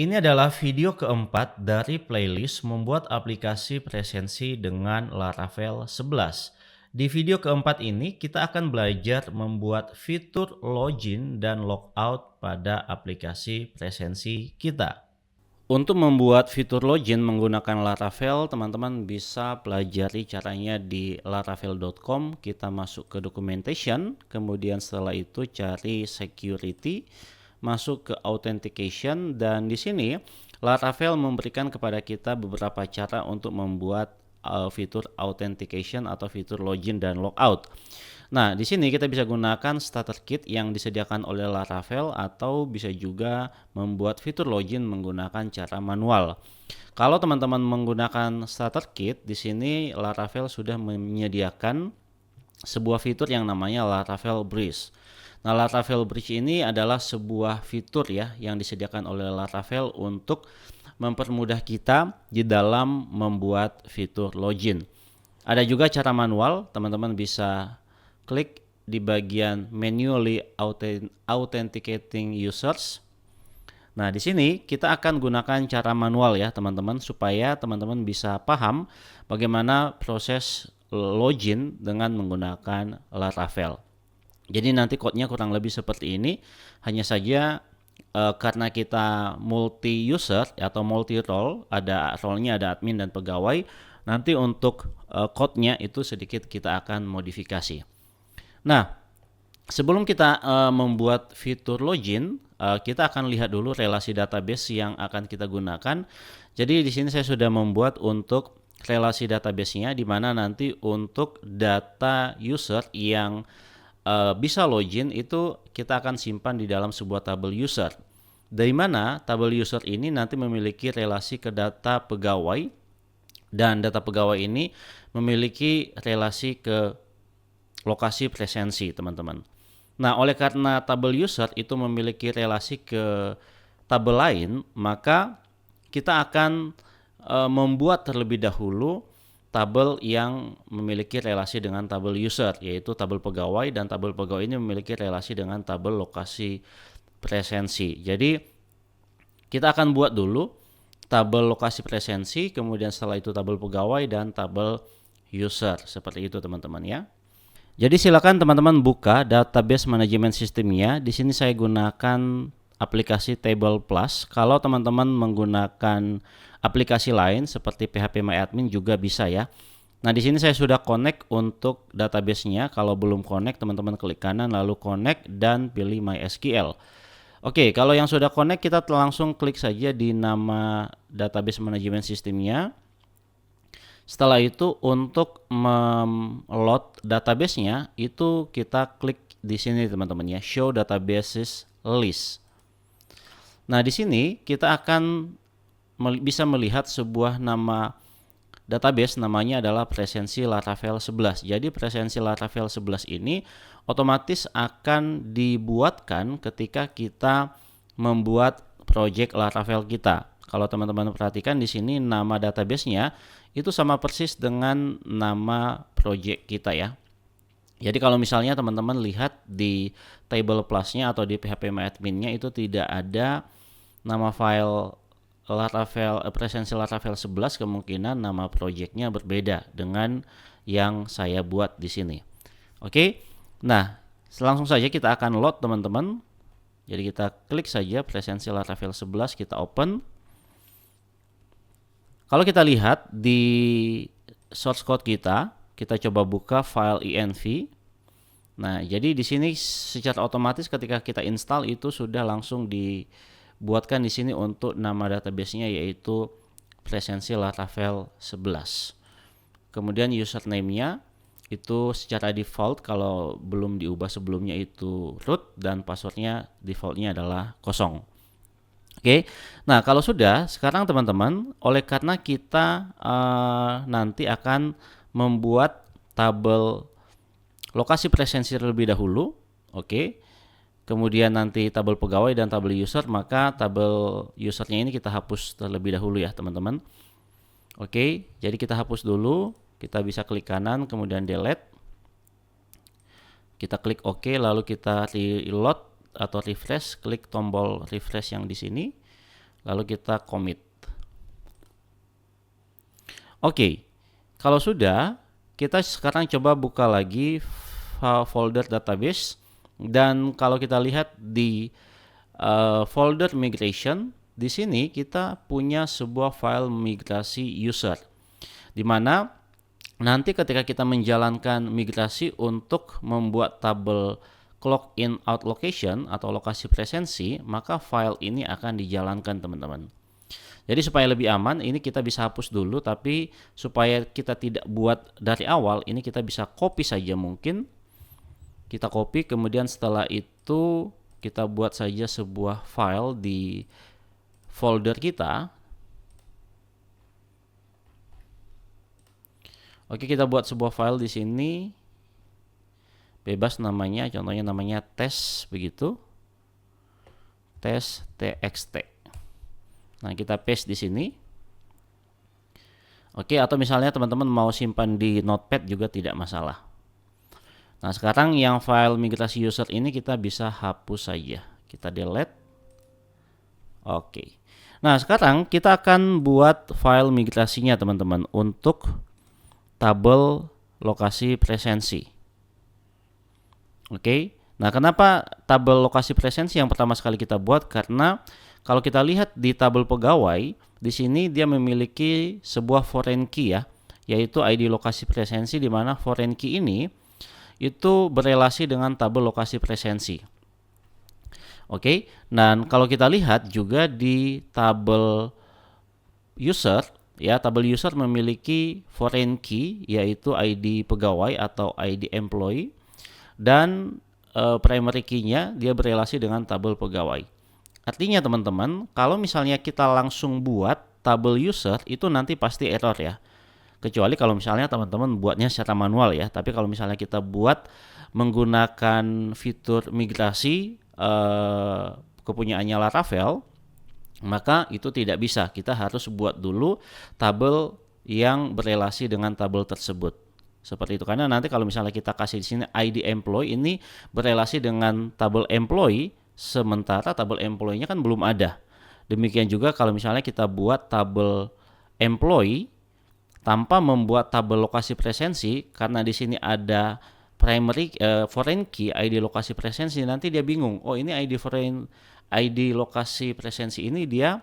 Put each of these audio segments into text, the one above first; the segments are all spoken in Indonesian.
Ini adalah video keempat dari playlist membuat aplikasi presensi dengan Laravel 11. Di video keempat ini kita akan belajar membuat fitur login dan logout pada aplikasi presensi kita. Untuk membuat fitur login menggunakan Laravel, teman-teman bisa pelajari caranya di laravel.com. Kita masuk ke documentation, kemudian setelah itu cari security, masuk ke authentication, dan di sini Laravel memberikan kepada kita beberapa cara untuk membuat fitur authentication atau fitur login dan logout. Nah, di sini kita bisa gunakan starter kit yang disediakan oleh Laravel atau bisa juga membuat fitur login menggunakan cara manual. Kalau teman-teman menggunakan starter kit, di sini Laravel sudah menyediakan sebuah fitur yang namanya Laravel Bridge. Nah, Laravel Bridge ini adalah sebuah fitur ya yang disediakan oleh Laravel untuk mempermudah kita di dalam membuat fitur login. Ada juga cara manual, teman-teman bisa klik di bagian manually authenticating users. Nah, di sini kita akan gunakan cara manual ya, teman-teman, supaya teman-teman bisa paham bagaimana proses login dengan menggunakan Laravel. Jadi nanti code-nya kurang lebih seperti ini, hanya saja karena kita multi user atau multi role, ada role-nya ada admin dan pegawai, nanti untuk code-nya itu sedikit kita akan modifikasi. Nah, sebelum kita membuat fitur login, kita akan lihat dulu relasi database yang akan kita gunakan. Jadi di sini saya sudah membuat untuk relasi database-nya, di mana nanti untuk data user yang bisa login itu kita akan simpan di dalam sebuah tabel user. Dari mana tabel user ini nanti memiliki relasi ke data pegawai, dan data pegawai ini memiliki relasi ke lokasi presensi, teman-teman. Nah, oleh karena tabel user itu memiliki relasi ke tabel lain, maka kita akan membuat terlebih dahulu tabel yang memiliki relasi dengan tabel user, yaitu tabel pegawai, dan tabel pegawai ini memiliki relasi dengan tabel lokasi presensi. Jadi kita akan buat dulu tabel lokasi presensi, kemudian setelah itu tabel pegawai dan tabel user, seperti itu teman-teman ya. Jadi silakan teman-teman buka database manajemen sistemnya. Di sini saya gunakan aplikasi Table Plus. Kalau teman-teman menggunakan aplikasi lain seperti PHPMyAdmin juga bisa ya. Nah, di sini saya sudah connect untuk database-nya. Kalau belum connect, teman-teman klik kanan lalu connect dan pilih MySQL. Oke, kalau yang sudah connect, kita langsung klik saja di nama database manajemen sistemnya. Setelah itu untuk load database-nya itu kita klik di sini teman-teman ya, show databases list. Nah, di sini kita akan bisa melihat sebuah nama database, namanya adalah presensi Laravel 11. Jadi presensi Laravel 11 ini otomatis akan dibuatkan ketika kita membuat project Laravel kita. Kalau teman-teman perhatikan di sini nama database-nya itu sama persis dengan nama project kita ya. Jadi kalau misalnya teman-teman lihat di table plus-nya atau di PHPMyAdmin-nya itu tidak ada nama file Laravel, presensi Laravel 11, kemungkinan nama project-nya berbeda dengan yang saya buat di sini. Oke. Nah, langsung saja kita akan load teman-teman. Jadi kita klik saja presensi Laravel 11, kita open. Kalau kita lihat di source code kita coba buka file env. Nah, jadi di sini secara otomatis ketika kita install itu sudah langsung dibuatkan di sini untuk nama database-nya yaitu presensi Laravel 11. Kemudian username-nya itu secara default, kalau belum diubah sebelumnya itu root, dan passwordnya defaultnya adalah kosong. Oke, nah kalau sudah, sekarang teman-teman, oleh karena kita nanti akan membuat tabel lokasi presensi terlebih dahulu, oke. Kemudian nanti tabel pegawai dan tabel user, maka tabel usernya ini kita hapus terlebih dahulu ya teman-teman. Oke, jadi kita hapus dulu, kita bisa klik kanan, kemudian delete. Kita klik OK, lalu kita reload atau refresh, klik tombol refresh yang di sini. lalu kita commit. Oke, kalau sudah, kita sekarang coba buka lagi folder database, dan kalau kita lihat di folder migration, di sini kita punya sebuah file migrasi user, di mana nanti ketika kita menjalankan migrasi untuk membuat tabel clock in out location atau lokasi presensi, maka file ini akan dijalankan teman-teman. Jadi supaya lebih aman, ini kita bisa hapus dulu, tapi supaya kita tidak buat dari awal, ini kita bisa copy saja mungkin. Kita copy, kemudian setelah itu kita buat saja sebuah file di folder kita. Oke, kita buat sebuah file di sini. Bebas namanya, contohnya namanya tes begitu. Tes txt. Nah, kita paste di sini. Oke, atau misalnya teman-teman mau simpan di Notepad juga tidak masalah. Nah, sekarang yang file migrasi user ini kita bisa hapus saja. Kita delete. Oke. Nah, sekarang kita akan buat file migrasinya teman-teman untuk tabel lokasi presensi. Oke. Nah, kenapa tabel lokasi presensi yang pertama sekali kita buat? Karena kalau kita lihat di tabel pegawai, di sini dia memiliki sebuah foreign key ya, yaitu ID lokasi presensi, di mana foreign key ini itu berelasi dengan tabel lokasi presensi. Oke, dan kalau kita lihat juga di tabel user ya, tabel user memiliki foreign key yaitu ID pegawai atau ID employee, dan primary key-nya dia berelasi dengan tabel pegawai. Artinya teman-teman, kalau misalnya kita langsung buat tabel user itu nanti pasti error ya. Kecuali kalau misalnya teman-teman buatnya secara manual ya. Tapi kalau misalnya kita buat menggunakan fitur migrasi kepunyaannya Laravel, maka itu tidak bisa. Kita harus buat dulu tabel yang berelasi dengan tabel tersebut. Seperti itu, karena nanti kalau misalnya kita kasih di sini ID employee, ini berelasi dengan tabel employee, sementara tabel employee-nya kan belum ada. Demikian juga kalau misalnya kita buat tabel employee tanpa membuat tabel lokasi presensi, karena di sini ada primary foreign key ID lokasi presensi, nanti dia bingung. Oh, ini ID lokasi presensi ini dia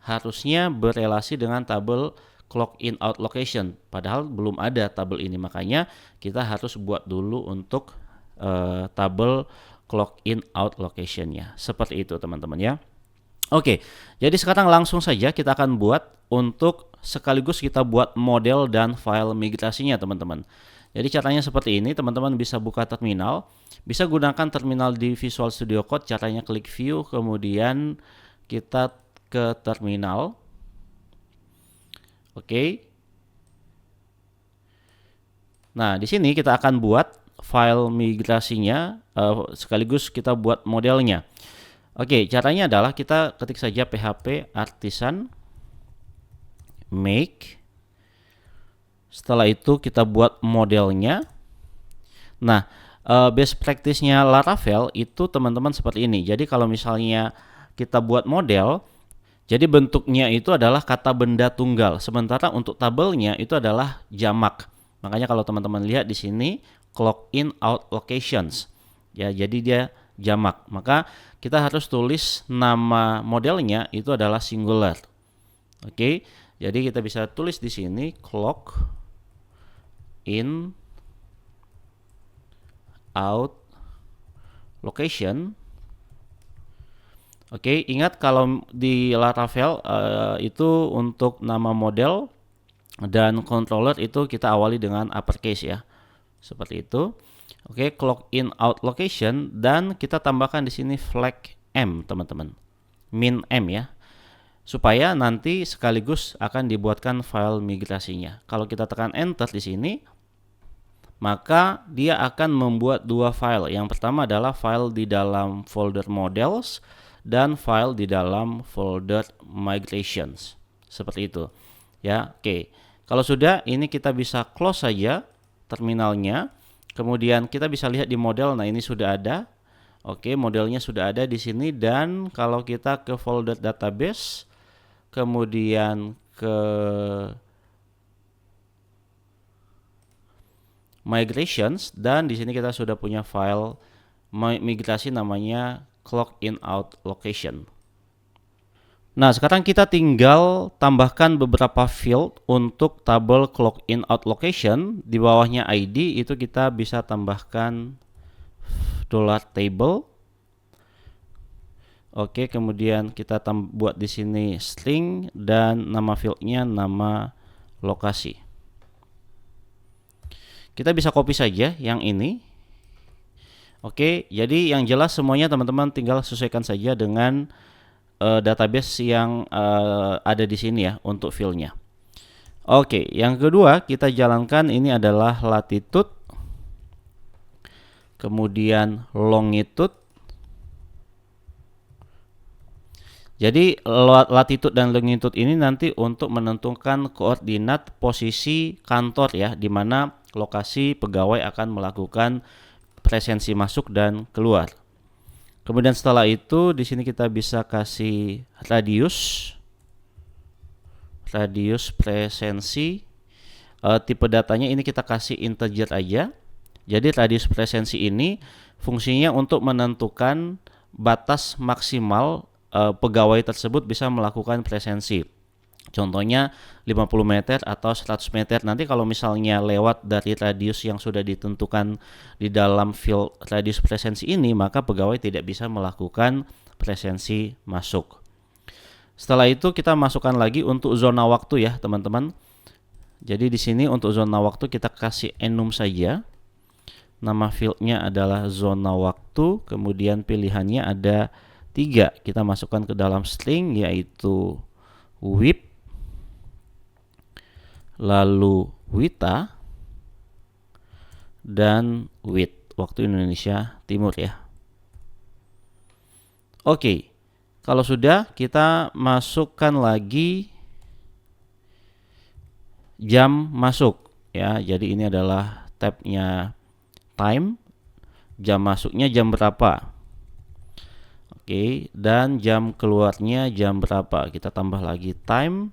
harusnya berelasi dengan tabel clock in out location, padahal belum ada tabel ini. Makanya kita harus buat dulu untuk tabel clock in out location-nya. Seperti itu teman-teman ya. Oke, jadi sekarang langsung saja kita akan buat untuk sekaligus kita buat model dan file migrasinya teman-teman. Jadi caranya seperti ini, teman-teman bisa buka terminal, bisa gunakan terminal di Visual Studio Code. Caranya klik view, kemudian kita ke terminal. Oke. Nah, di sini kita akan buat file migrasinya, sekaligus kita buat modelnya. Oke, caranya adalah kita ketik saja php artisan make. Setelah itu kita buat modelnya. Nah, best practice-nya Laravel itu teman-teman seperti ini. Jadi kalau misalnya kita buat model, jadi bentuknya itu adalah kata benda tunggal, sementara untuk tabelnya itu adalah jamak. Makanya kalau teman-teman lihat di sini clock in out locations, ya, jadi dia jamak. Maka kita harus tulis nama modelnya itu adalah singular. Oke, jadi kita bisa tulis di sini clock in out location. Oke, ingat kalau di Laravel itu untuk nama model dan controller itu kita awali dengan uppercase ya. Seperti itu. Oke, clock in out location, dan kita tambahkan di sini flag M teman-teman. Min M ya. Supaya nanti sekaligus akan dibuatkan file migrasinya. Kalau kita tekan enter di sini, maka dia akan membuat dua file. Yang pertama adalah file di dalam folder models dan file di dalam folder migrations. Seperti itu. Ya, oke. Kalau sudah, ini kita bisa close saja terminalnya. Kemudian kita bisa lihat di model. Nah, ini sudah ada. Oke, modelnya sudah ada di sini, dan kalau kita ke folder database, kemudian ke migrations, dan di sini kita sudah punya file migrasi namanya clock in out location. Nah, sekarang kita tinggal tambahkan beberapa field untuk tabel clock in out location. Di bawahnya ID itu kita bisa tambahkan $table. Oke, kemudian kita buat di sini string, dan nama fieldnya nama lokasi. Kita bisa copy saja yang ini. Oke, jadi yang jelas semuanya teman-teman tinggal sesuaikan saja dengan database yang ada di sini ya untuk fieldnya. Oke, yang kedua kita jalankan ini adalah latitude, kemudian longitude. Jadi latitude dan longitude ini nanti untuk menentukan koordinat posisi kantor ya, di mana lokasi pegawai akan melakukan presensi masuk dan keluar. Kemudian setelah itu di sini kita bisa kasih radius presensi. Tipe datanya ini kita kasih integer aja. Jadi radius presensi ini fungsinya untuk menentukan batas maksimal pegawai tersebut bisa melakukan presensi. Contohnya 50 meter atau 100 meter. Nanti kalau misalnya lewat dari radius yang sudah ditentukan di dalam field radius presensi ini, maka pegawai tidak bisa melakukan presensi masuk. Setelah itu kita masukkan lagi untuk zona waktu ya, teman-teman. Jadi di sini untuk zona waktu kita kasih enum saja. Nama fieldnya adalah zona waktu, kemudian pilihannya ada 3. Kita masukkan ke dalam string, yaitu WIP, lalu WITA, dan WIT, waktu Indonesia Timur ya. Oke, kalau sudah kita masukkan lagi jam masuk ya. Jadi ini adalah tabnya time, jam masuknya jam berapa. Oke, dan jam keluarnya jam berapa. Kita tambah lagi time,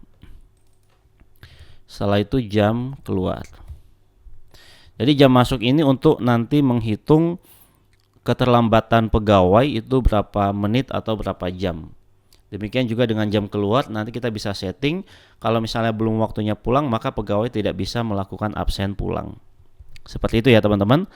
setelah itu jam keluar. Jadi jam masuk ini untuk nanti menghitung keterlambatan pegawai itu berapa menit atau berapa jam. Demikian juga dengan jam keluar, nanti kita bisa setting kalau misalnya belum waktunya pulang, maka pegawai tidak bisa melakukan absen pulang. Seperti itu ya teman-teman.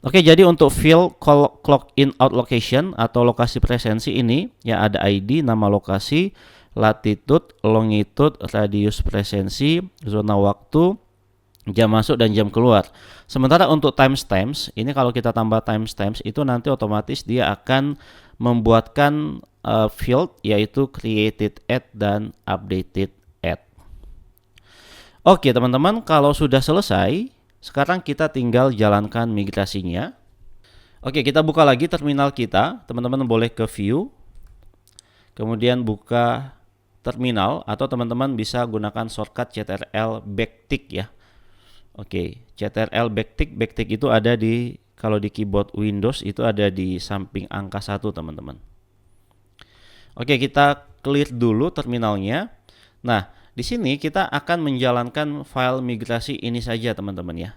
Oke, jadi untuk field clock in out location atau lokasi presensi ini ya, ada ID, nama lokasi, latitude, longitude, radius presensi, zona waktu, jam masuk dan jam keluar. Sementara untuk timestamps ini, kalau kita tambah timestamps itu nanti otomatis dia akan membuatkan field yaitu created at dan updated at. Oke teman-teman, kalau sudah selesai, sekarang kita tinggal jalankan migrasinya. Oke, kita buka lagi terminal kita. Teman-teman boleh ke view, kemudian buka terminal, atau teman-teman bisa gunakan shortcut CTRL backtick ya. Oke, CTRL backtick itu ada di, kalau di keyboard Windows itu ada di samping angka 1 teman-teman. Oke, kita clear dulu terminalnya. Nah, di sini kita akan menjalankan file migrasi ini saja teman-teman ya.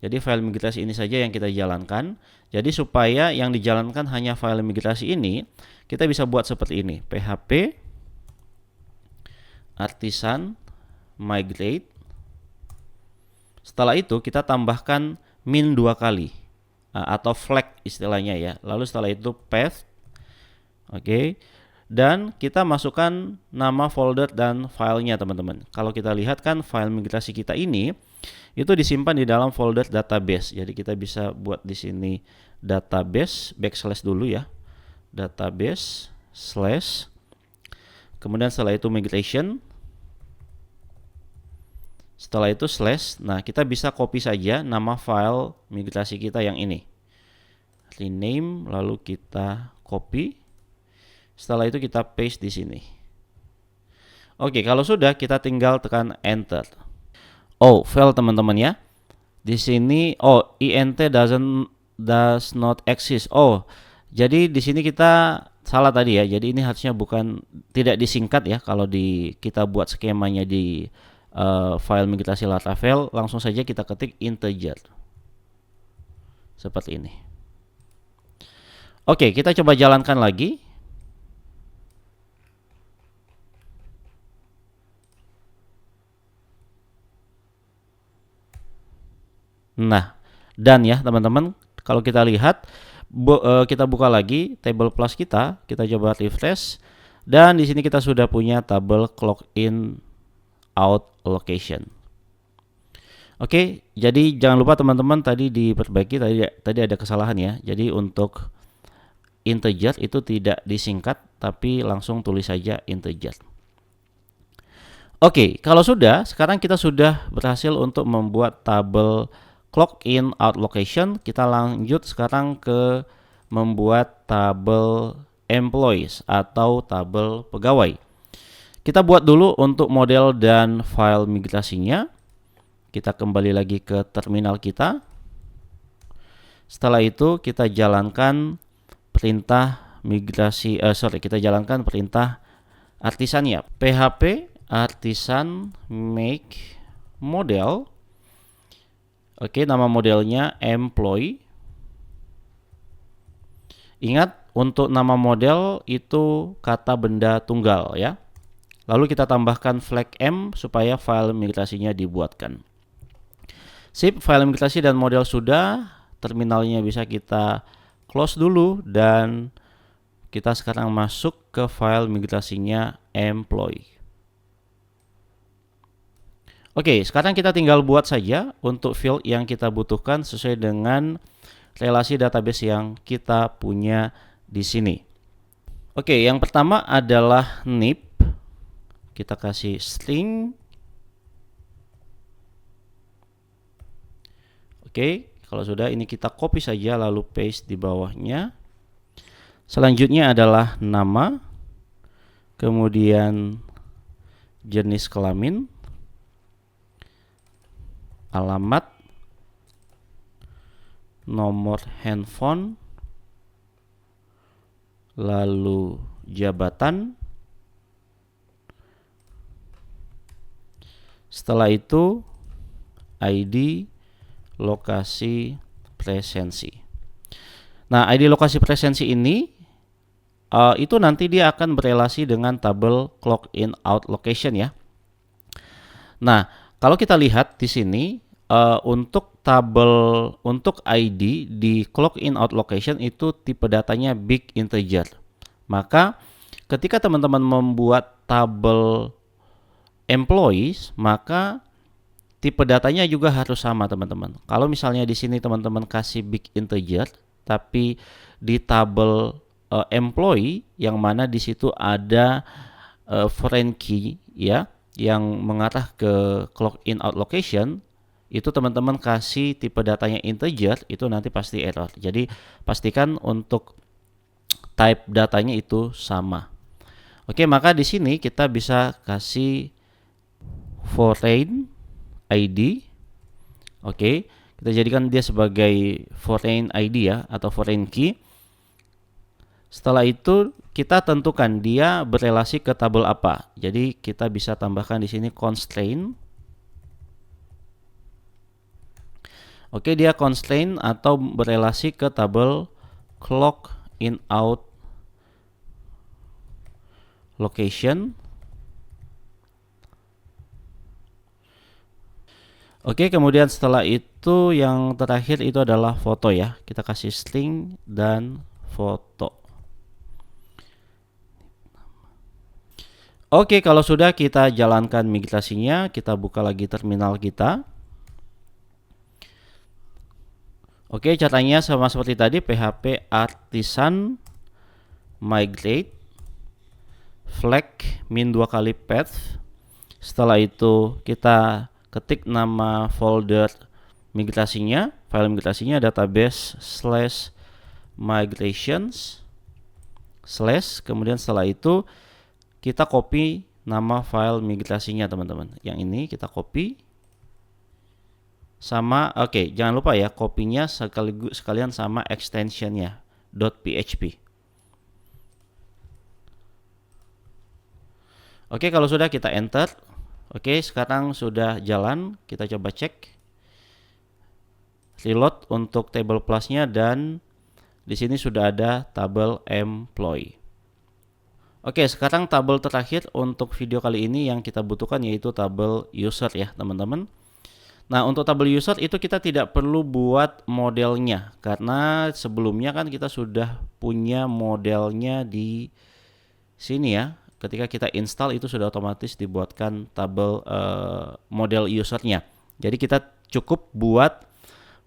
Jadi file migrasi ini saja yang kita jalankan. Jadi supaya yang dijalankan hanya file migrasi ini, kita bisa buat seperti ini. php artisan migrate. Setelah itu kita tambahkan min 2 kali atau flag istilahnya ya. Lalu setelah itu path. Oke. Dan kita masukkan nama folder dan filenya teman-teman. Kalau kita lihat kan file migrasi kita ini itu disimpan di dalam folder database. Jadi kita bisa buat di sini database backslash dulu ya. Database slash, kemudian setelah itu migration, setelah itu slash. Nah, kita bisa copy saja nama file migrasi kita yang ini. Rename, lalu kita copy. Setelah itu kita paste di sini. Oke, kalau sudah kita tinggal tekan enter. Oh, fail teman-teman ya. Di sini int does not exist. Oh, Jadi di sini kita salah tadi ya. Jadi ini harusnya bukan tidak disingkat ya. Kalau kita buat skemanya di file migrasi Laravel, langsung saja kita ketik integer. Seperti ini. Oke, kita coba jalankan lagi. Nah, dan ya teman-teman, kalau kita lihat kita buka lagi table plus kita coba refresh, dan di sini kita sudah punya tabel clock in out location. Oke, jadi jangan lupa teman-teman tadi diperbaiki, tadi ada kesalahan ya. Jadi untuk integer itu tidak disingkat tapi langsung tulis saja integer. Oke, kalau sudah, sekarang kita sudah berhasil untuk membuat tabel clock in out location. Kita lanjut sekarang ke membuat tabel employees atau tabel pegawai. Kita buat dulu untuk model dan file migrasinya. Kita kembali lagi ke terminal kita. Setelah itu kita jalankan perintah migrasi, kita jalankan perintah artisannya. PHP artisan make model. Oke, nama modelnya employee. Ingat, untuk nama model itu kata benda tunggal ya. Lalu kita tambahkan flag M supaya file migrasinya dibuatkan. Sip, file migrasi dan model sudah. Terminalnya bisa kita close dulu dan kita sekarang masuk ke file migrasinya employee. Oke, sekarang kita tinggal buat saja untuk field yang kita butuhkan sesuai dengan relasi database yang kita punya di sini. Oke, yang pertama adalah NIP. Kita kasih string. Oke, kalau sudah ini kita copy saja lalu paste di bawahnya. Selanjutnya adalah nama, kemudian jenis kelamin, alamat, nomor handphone, lalu jabatan. Setelah itu ID, lokasi presensi. Nah, ID lokasi presensi ini itu nanti dia akan berelasi dengan tabel clock in out location ya. Nah, kalau kita lihat di sini untuk ID di clock in out location itu tipe datanya big integer. Maka ketika teman-teman membuat tabel employees, maka tipe datanya juga harus sama teman-teman. Kalau misalnya di sini teman-teman kasih big integer, tapi di tabel employee yang mana di situ ada foreign key ya, yang mengarah ke clock in out location, itu teman-teman kasih tipe datanya integer, itu nanti pasti error. Jadi pastikan untuk type datanya itu sama. Oke, maka di sini kita bisa kasih foreign ID. Oke, kita jadikan dia sebagai foreign ID ya, atau foreign key. Setelah itu kita tentukan dia berelasi ke tabel apa. Jadi kita bisa tambahkan di sini constraint. Oke, dia constraint atau berelasi ke tabel clock in out location. Oke, kemudian setelah itu yang terakhir itu adalah foto ya. Kita kasih string dan foto. Oke, kalau sudah kita jalankan migrasinya, kita buka lagi terminal kita. Oke, caranya sama seperti tadi, PHP artisan migrate flag min 2 kali path. Setelah itu kita ketik nama folder migrasinya, file migrasinya database /migrations / kemudian setelah itu kita copy nama file migrasinya teman-teman. Yang ini kita copy sama, oke, jangan lupa ya, kopinya sekalian sama extensionnya. .php. Oke, kalau sudah kita enter. Oke, sekarang sudah jalan. Kita coba cek. Reload untuk table plus-nya dan di sini sudah ada tabel employee. Oke, sekarang tabel terakhir untuk video kali ini yang kita butuhkan yaitu tabel user ya, teman-teman. Nah, untuk tabel user itu kita tidak perlu buat modelnya karena sebelumnya kan kita sudah punya modelnya di sini ya. Ketika kita install itu sudah otomatis dibuatkan tabel model usernya. Jadi kita cukup buat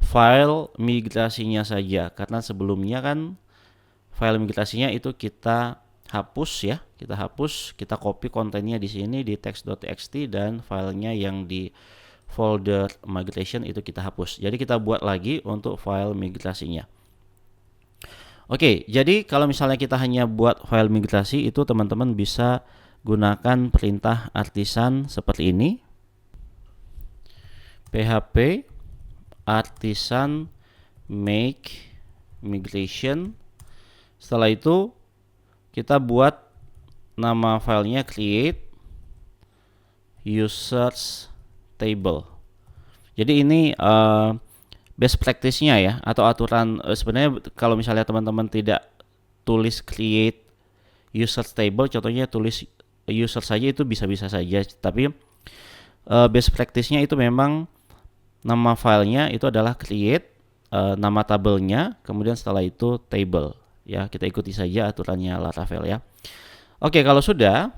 file migrasinya saja karena sebelumnya kan file migrasinya itu kita hapus ya, kita copy kontennya di sini di text.txt dan filenya yang di folder migration itu kita hapus. Jadi kita buat lagi untuk file migrasinya. Oke, jadi kalau misalnya kita hanya buat file migrasi itu teman-teman bisa gunakan perintah artisan seperti ini. php artisan make migration. Setelah itu kita buat nama filenya create users table. Jadi ini best practice-nya ya, atau aturan. Sebenarnya kalau misalnya teman-teman tidak tulis create user table, contohnya tulis user saja itu bisa-bisa saja, tapi best practice-nya itu memang nama filenya itu adalah create, nama tabelnya, kemudian setelah itu table ya. Kita ikuti saja aturannya Laravel ya. Oke, kalau sudah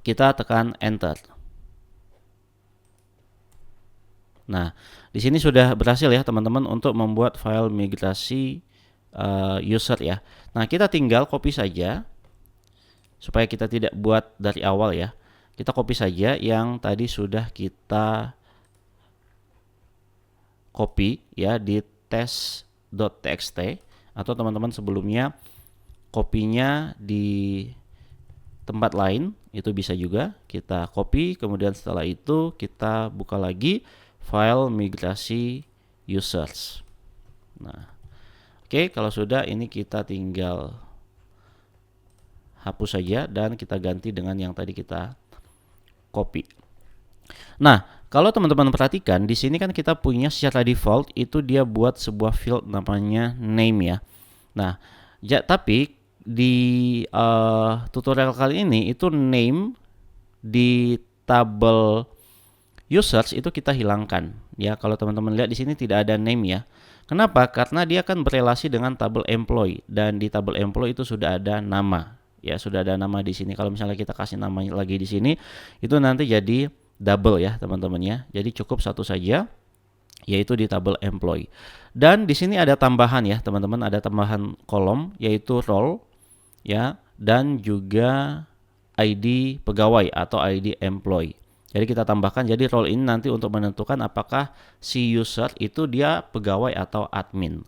kita tekan enter. Nah, di sini sudah berhasil ya teman-teman untuk membuat file migrasi user ya. Nah, kita tinggal copy saja supaya kita tidak buat dari awal ya. Kita copy saja yang tadi sudah kita copy ya di test.txt, atau teman-teman sebelumnya kopinya di tempat lain itu bisa juga. Kita copy, kemudian setelah itu kita buka lagi file migrasi users. Nah, oke, kalau sudah ini kita tinggal hapus saja dan kita ganti dengan yang tadi kita copy. Nah, kalau teman-teman perhatikan di sini kan kita punya secara default itu dia buat sebuah field namanya name ya. Nah, tapi di tutorial kali ini itu name di tabel users itu kita hilangkan ya. Kalau teman-teman lihat di sini tidak ada name ya. Kenapa? Karena dia akan berelasi dengan tabel employee dan di tabel employee itu sudah ada nama ya, sudah ada nama di sini. Kalau misalnya kita kasih nama lagi di sini itu nanti jadi double ya teman-teman ya. Jadi cukup satu saja yaitu di tabel employee. Dan di sini ada tambahan ya teman-teman, ada tambahan kolom yaitu role ya, dan juga ID pegawai atau ID employee. Jadi kita tambahkan, jadi role ini nanti untuk menentukan apakah si user itu dia pegawai atau admin.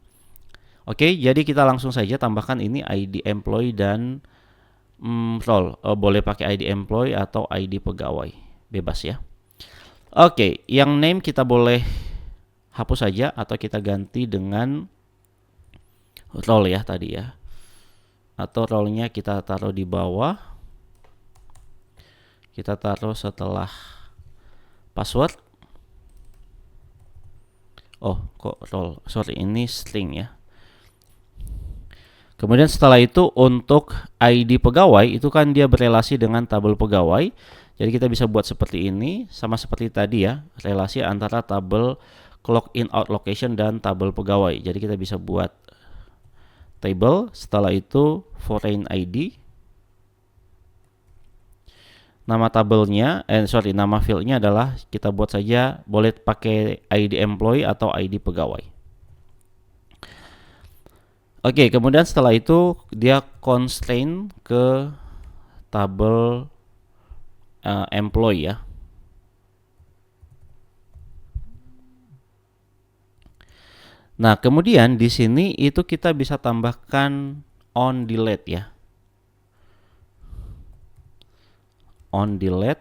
Oke, jadi kita langsung saja tambahkan ini ID employee dan role. Boleh pakai ID employee atau ID pegawai, bebas ya. Oke, yang name kita boleh hapus saja atau kita ganti dengan role ya tadi ya. Atau role-nya kita taruh di bawah. Kita taruh setelah password. Oh, kok role? Sorry, ini string ya. Kemudian setelah itu untuk ID pegawai itu kan dia berelasi dengan tabel pegawai. Jadi kita bisa buat seperti ini, sama seperti tadi ya, relasi antara tabel clock in out location dan tabel pegawai. Jadi kita bisa buat table, setelah itu foreign ID. Nama tabelnya, nama fieldnya adalah kita buat saja, boleh pakai ID employee atau ID pegawai. Oke, kemudian setelah itu dia constraint ke tabel employee ya. Nah, kemudian di sini itu kita bisa tambahkan on delete ya. On delete,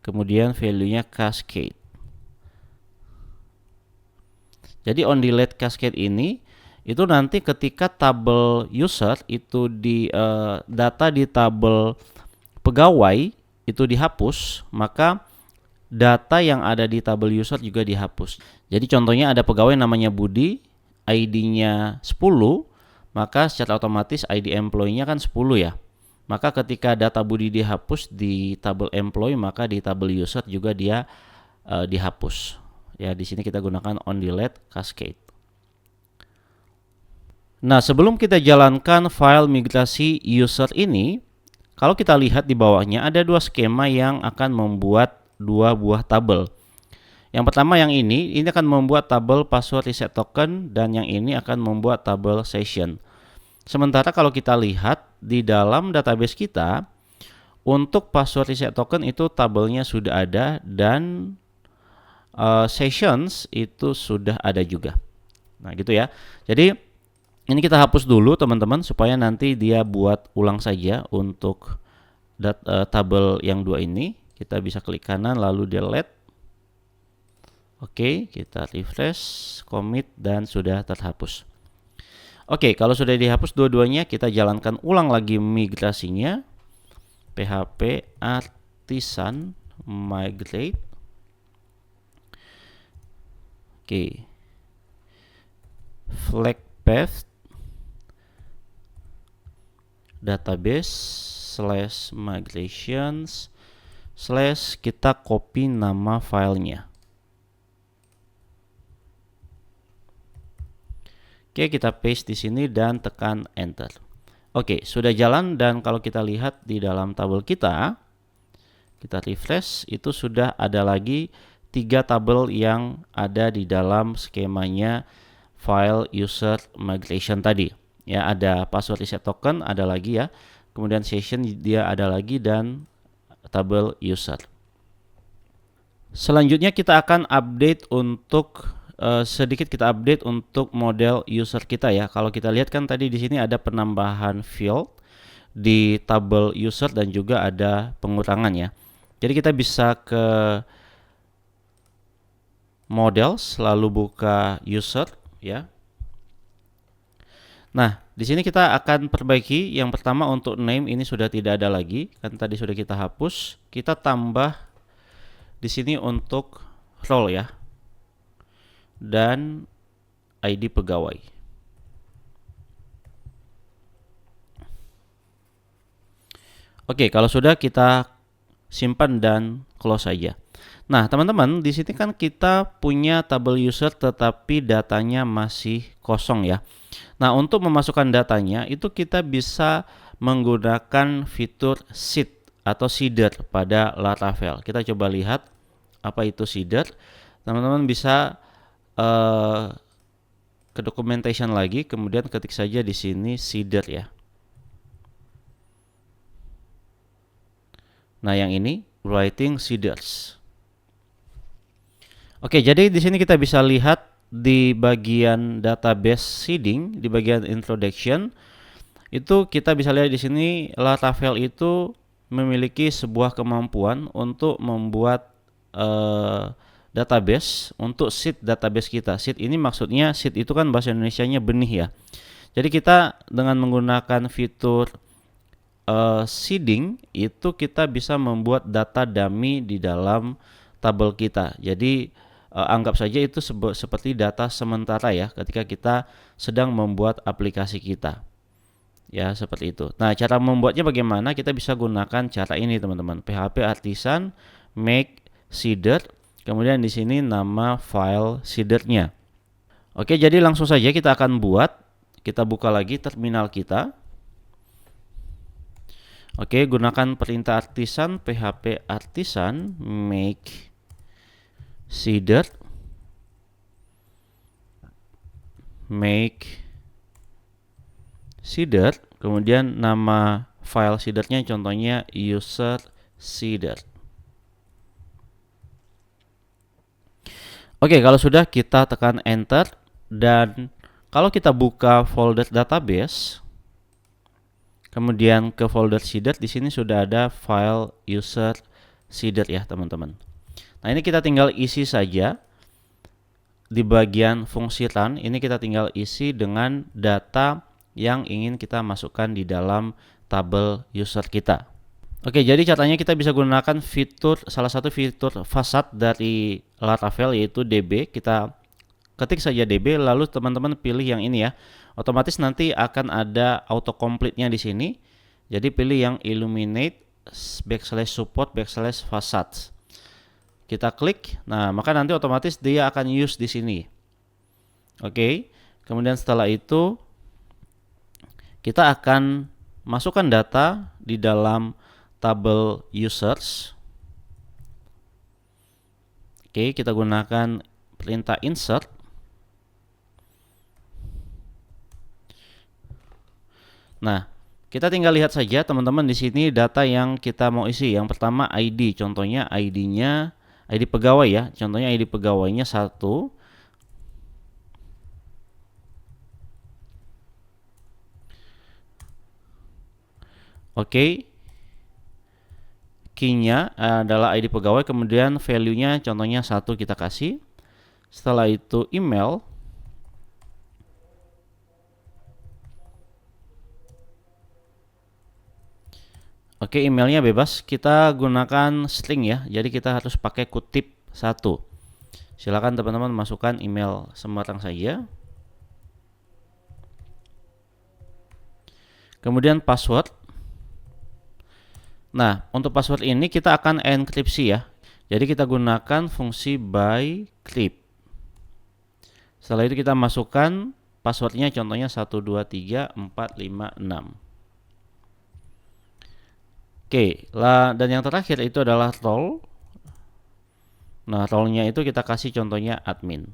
kemudian value-nya cascade. Jadi on delete cascade ini itu nanti ketika tabel user itu di data di tabel pegawai itu dihapus, maka data yang ada di tabel user juga dihapus. Jadi contohnya ada pegawai namanya Budi, ID-nya 10, maka secara otomatis ID employee-nya kan 10 ya. Maka ketika data Budi dihapus di tabel employee, maka di tabel user juga dia dihapus. Ya, di sini kita gunakan onDelete cascade. Nah, sebelum kita jalankan file migrasi user ini, kalau kita lihat di bawahnya ada dua skema yang akan membuat dua buah tabel. Yang pertama yang ini akan membuat tabel password reset token, dan yang ini akan membuat tabel session. Sementara kalau kita lihat di dalam database kita, untuk password reset token itu tabelnya sudah ada, dan sessions itu sudah ada juga. Nah gitu ya. Jadi ini kita hapus dulu teman-teman, supaya nanti dia buat ulang saja untuk tabel yang dua ini. Kita bisa klik kanan lalu delete. Oke, kita refresh, commit, dan sudah terhapus. Oke, kalau sudah dihapus dua-duanya, kita jalankan ulang lagi migrasinya. PHP artisan migrate. Oke, flag path database /migrations/ kita copy nama filenya. Oke, kita paste di sini dan tekan enter. Oke, sudah jalan, dan kalau kita lihat di dalam tabel kita refresh, itu sudah ada lagi 3 tabel yang ada di dalam skemanya file user migration tadi. Ya, ada password reset token, ada lagi ya. Kemudian session dia ada lagi, dan tabel user. Selanjutnya kita akan update untuk sedikit kita update untuk model user kita ya. Kalau kita lihat kan tadi di sini ada penambahan field di tabel user dan juga ada pengurangan ya. Jadi kita bisa ke models lalu buka user ya. Nah, di sini kita akan perbaiki. Yang pertama untuk name ini sudah tidak ada lagi, kan tadi sudah kita hapus. Kita tambah di sini untuk role ya, dan ID pegawai. Oke, kalau sudah kita simpan dan close saja. Nah, teman-teman, di sini kan kita punya tabel user tetapi datanya masih kosong ya. Nah, untuk memasukkan datanya itu kita bisa menggunakan fitur seed atau seeder pada Laravel. Kita coba lihat apa itu seeder. Teman-teman bisa ke documentation lagi, kemudian ketik saja di sini seeder ya. Nah, yang ini writing seeders. Oke, jadi di sini kita bisa lihat di bagian database seeding, di bagian introduction, itu kita bisa lihat di sini Laravel itu memiliki sebuah kemampuan untuk membuat database untuk seed database kita. Seed ini maksudnya, seed itu kan bahasa Indonesianya benih ya. Jadi kita dengan menggunakan fitur seeding itu kita bisa membuat data dummy di dalam tabel kita. Jadi anggap saja itu seperti data sementara ya ketika kita sedang membuat aplikasi kita. Ya, seperti itu. Nah, cara membuatnya bagaimana? Kita bisa gunakan cara ini, teman-teman. PHP artisan make seeder, kemudian di sini nama file seedernya. Oke, jadi langsung saja kita akan buat. Kita buka lagi terminal kita. Oke, gunakan perintah artisan PHP artisan make seeder, kemudian nama file seedernya contohnya user seeder. Oke, kalau sudah kita tekan enter, dan kalau kita buka folder database, kemudian ke folder seeder, di sini sudah ada file user seeder ya, teman-teman. Nah, ini kita tinggal isi saja. di bagian fungsi run ini kita tinggal isi dengan data yang ingin kita masukkan di dalam tabel user kita. Oke, jadi caranya kita bisa gunakan salah satu fitur fasad dari Laravel yaitu DB. Kita ketik saja DB, lalu teman-teman pilih yang ini ya. Otomatis nanti akan ada autocomplete-nya di sini. Jadi pilih yang illuminate /support /facades. Kita klik. Nah, maka nanti otomatis dia akan use di sini. Oke. Kemudian setelah itu kita akan masukkan data di dalam tabel users. Oke, kita gunakan perintah insert. Nah, kita tinggal lihat saja teman-teman di sini data yang kita mau isi. Yang pertama ID, contohnya ID-nya ID pegawai ya. Contohnya ID pegawainya 1. Oke. Key-nya adalah ID pegawai, kemudian value-nya contohnya 1 kita kasih. Setelah itu email. Oke, emailnya bebas, kita gunakan string ya, jadi kita harus pakai kutip 1. Silakan teman-teman masukkan email sembarang saja. Kemudian password. Nah, untuk password ini kita akan enkripsi ya. Jadi kita gunakan fungsi by crypt. Setelah itu kita masukkan passwordnya, contohnya 123456. Oke, dan yang terakhir itu adalah role. Nah, role-nya itu kita kasih contohnya admin.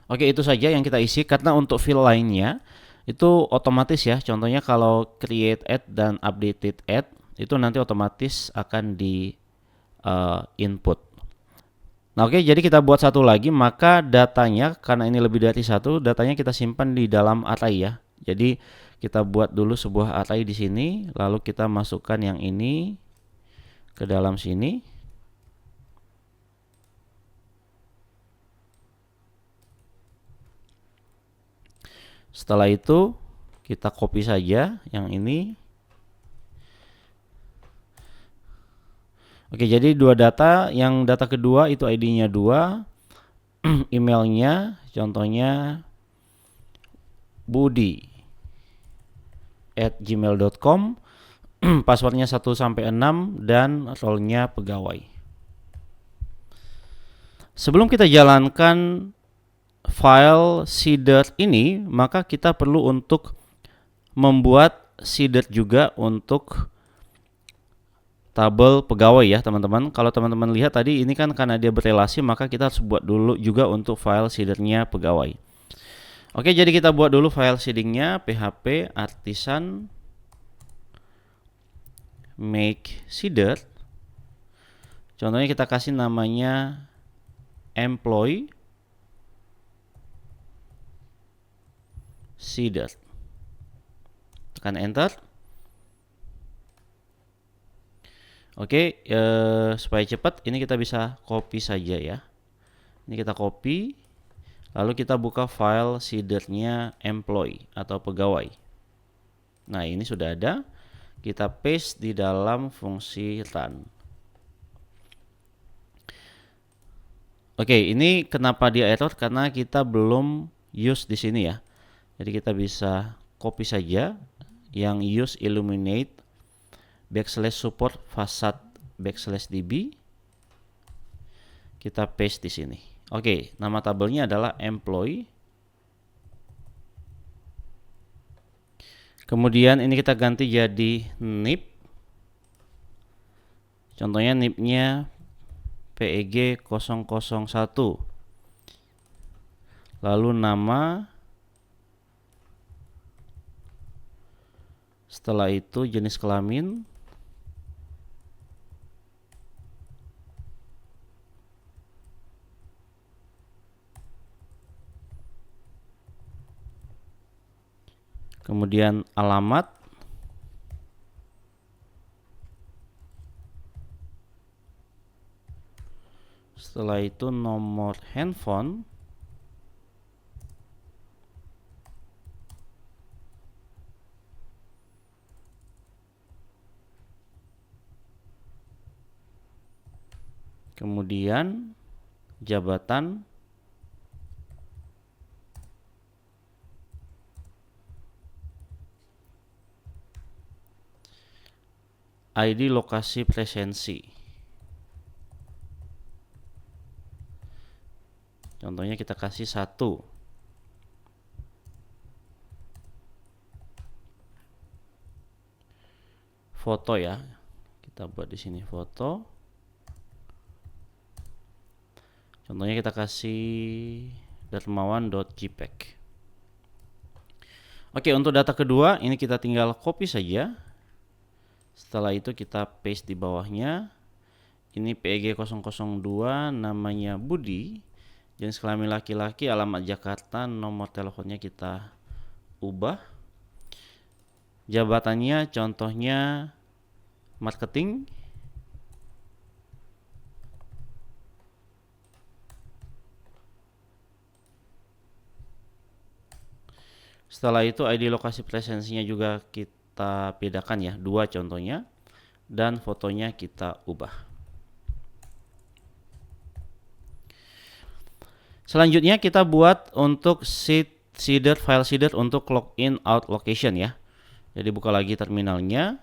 Oke, itu saja yang kita isi, karena untuk field lainnya itu otomatis ya. Contohnya kalau create add dan updated add itu nanti otomatis akan di input. Nah, oke, jadi kita buat satu lagi, maka datanya karena ini lebih dari satu, datanya kita simpan di dalam array ya. Jadi kita buat dulu sebuah array di sini, lalu kita masukkan yang ini ke dalam sini. Setelah itu kita copy saja yang ini. Oke, jadi dua data, yang data kedua itu ID-nya 2, emailnya contohnya budi@gmail.com, passwordnya 1 sampai 6 dan role-nya pegawai. Sebelum kita jalankan file seeder ini, maka kita perlu untuk membuat seeder juga untuk tabel pegawai ya teman-teman. Kalau teman-teman lihat tadi ini kan karena dia berelasi, maka kita harus buat dulu juga untuk file seedernya pegawai. Oke, jadi kita buat dulu file seedingnya, php artisan make seeder. Contohnya kita kasih namanya employee seeder. Tekan enter. Oke, supaya cepat ini kita bisa copy saja ya. Ini kita copy, lalu kita buka file seedernya employee atau pegawai. Nah, ini sudah ada. Kita paste di dalam fungsi run. Oke, ini kenapa dia error? Karena kita belum use di sini ya. Jadi kita bisa copy saja yang use illuminate /support facade /db. Kita paste di sini. Oke, nama tabelnya adalah employee. Kemudian ini kita ganti jadi nip. Contohnya nipnya PEG 001. Lalu nama. Setelah itu jenis kelamin. Kemudian alamat. Setelah itu nomor handphone. Kemudian jabatan, ID lokasi presensi. Contohnya kita kasih 1. Foto ya. Kita buat di sini foto. Contohnya kita kasih darmawan.jpg. Oke, untuk data kedua ini kita tinggal copy saja. Setelah itu kita paste di bawahnya. Ini PEG 002, namanya Budi, jenis kelamin laki-laki, alamat Jakarta, nomor teleponnya kita ubah. Jabatannya contohnya marketing. Setelah itu ID lokasi presensinya juga kita bedakan ya, 2 contohnya, dan fotonya kita ubah. Selanjutnya kita buat untuk file seeder untuk login out location ya. Jadi buka lagi terminalnya,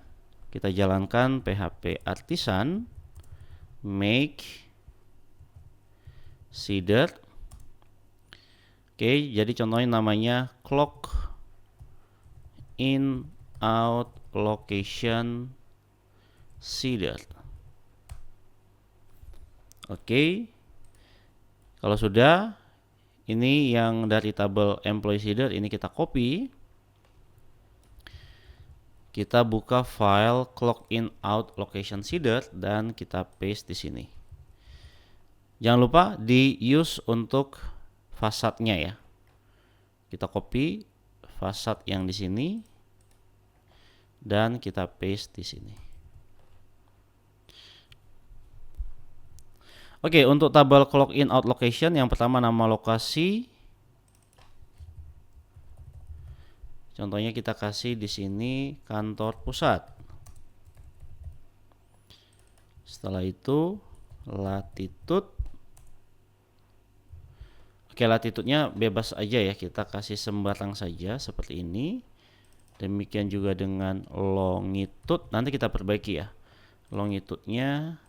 kita jalankan php artisan make seeder. Oke, jadi contohnya namanya clock in out location seeder. Oke, kalau sudah, ini yang dari tabel employee seeder ini kita copy. Kita buka file clock in out location seeder dan kita paste di sini. Jangan lupa di use untuk fasadnya ya. Kita copy fasad yang di sini dan kita paste di sini. Oke, untuk tabel clock in out location yang pertama nama lokasi. Contohnya kita kasih di sini kantor pusat. Setelah itu latitude. Oke, latitudenya bebas aja ya, kita kasih sembarang saja seperti ini. Demikian juga dengan longitude, nanti kita perbaiki ya. Longitudenya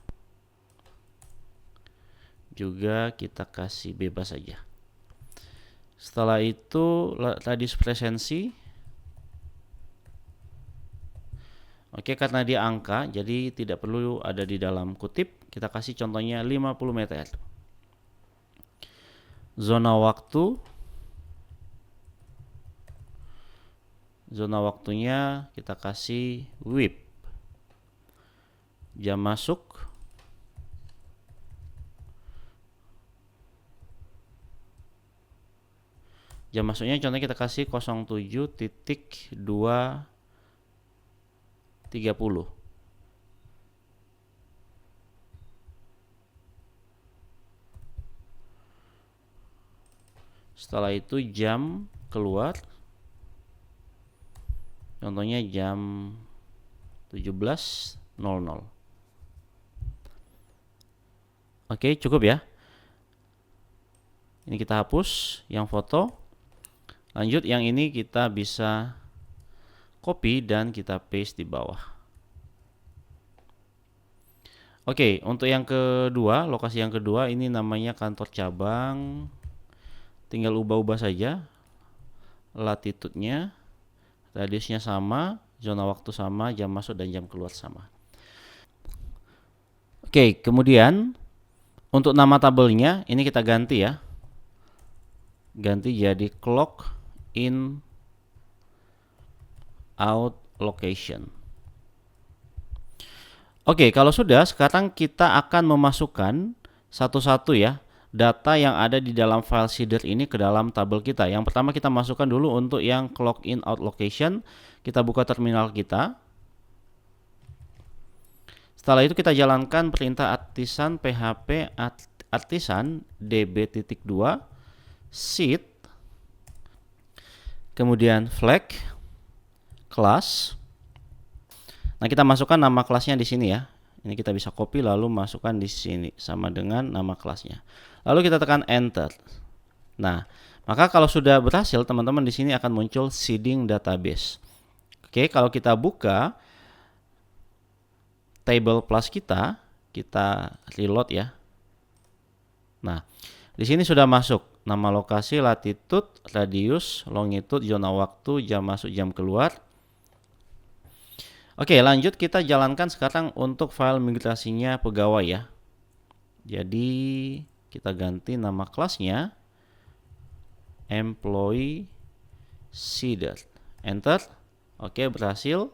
juga kita kasih bebas saja. Setelah itu radius presensi. Oke, karena dia angka jadi tidak perlu ada di dalam kutip. Kita kasih contohnya 50 meter. Zona waktu. Zona waktunya kita kasih WIB. Jam masuk. Jam masuknya contohnya kita kasih 07.230. Setelah itu jam keluar. Contohnya jam 17.00. Oke, cukup ya. Ini kita hapus yang foto. Lanjut, yang ini kita bisa copy dan kita paste di bawah. Oke, untuk yang kedua, lokasi yang kedua ini namanya kantor cabang. Tinggal ubah-ubah saja. Latitudenya, radiusnya sama, zona waktu sama, jam masuk dan jam keluar sama. Oke, kemudian untuk nama tabelnya ini kita ganti ya. Ganti jadi clock in out location. Oke, kalau sudah, sekarang kita akan memasukkan satu-satu ya data yang ada di dalam file seeder ini ke dalam tabel kita. Yang pertama kita masukkan dulu untuk yang clock in out location. Kita buka terminal kita. Setelah itu kita jalankan perintah artisan php artisan db.2 seed, kemudian flag class. Nah, kita masukkan nama kelasnya di sini ya. Ini kita bisa copy lalu masukkan di sini sama dengan nama kelasnya. Lalu kita tekan enter. Nah, maka kalau sudah berhasil, teman-teman di sini akan muncul seeding database. Oke, kalau kita buka table plus kita reload ya. Nah, di sini sudah masuk nama lokasi, latitude, radius, longitude, zona waktu, jam masuk, jam keluar. Oke, lanjut kita jalankan sekarang untuk file migrasinya pegawai ya. Jadi kita ganti nama kelasnya employee seeder. Enter. Oke, berhasil.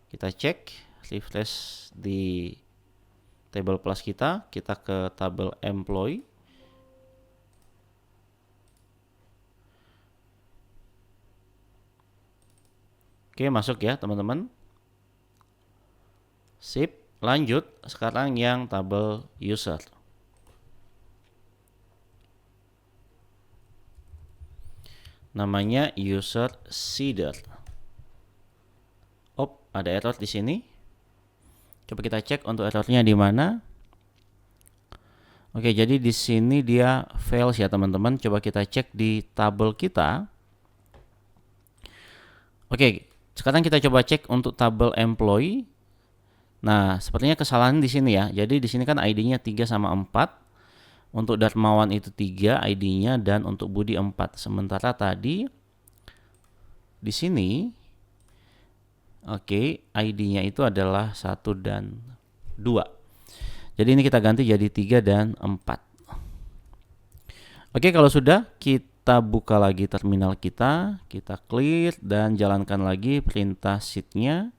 Kita cek, refresh di table plus kita ke tabel employee. Oke, masuk ya teman-teman. Sip, lanjut sekarang yang tabel user. Namanya user seeder. Ada error di sini. Coba kita cek untuk errornya di mana. Oke, jadi di sini dia fails ya teman-teman. Coba kita cek di tabel kita. Oke, sekarang kita coba cek untuk tabel employee. Nah, sepertinya kesalahan di sini ya. Jadi di sini kan ID-nya 3 sama 4. Untuk Darmawan itu 3 ID-nya dan untuk Budi 4. Sementara tadi di sini ID-nya itu adalah 1 dan 2. Jadi ini kita ganti jadi 3 dan 4. Oke, kalau sudah kita buka lagi terminal kita clear dan jalankan lagi perintah seed-nya.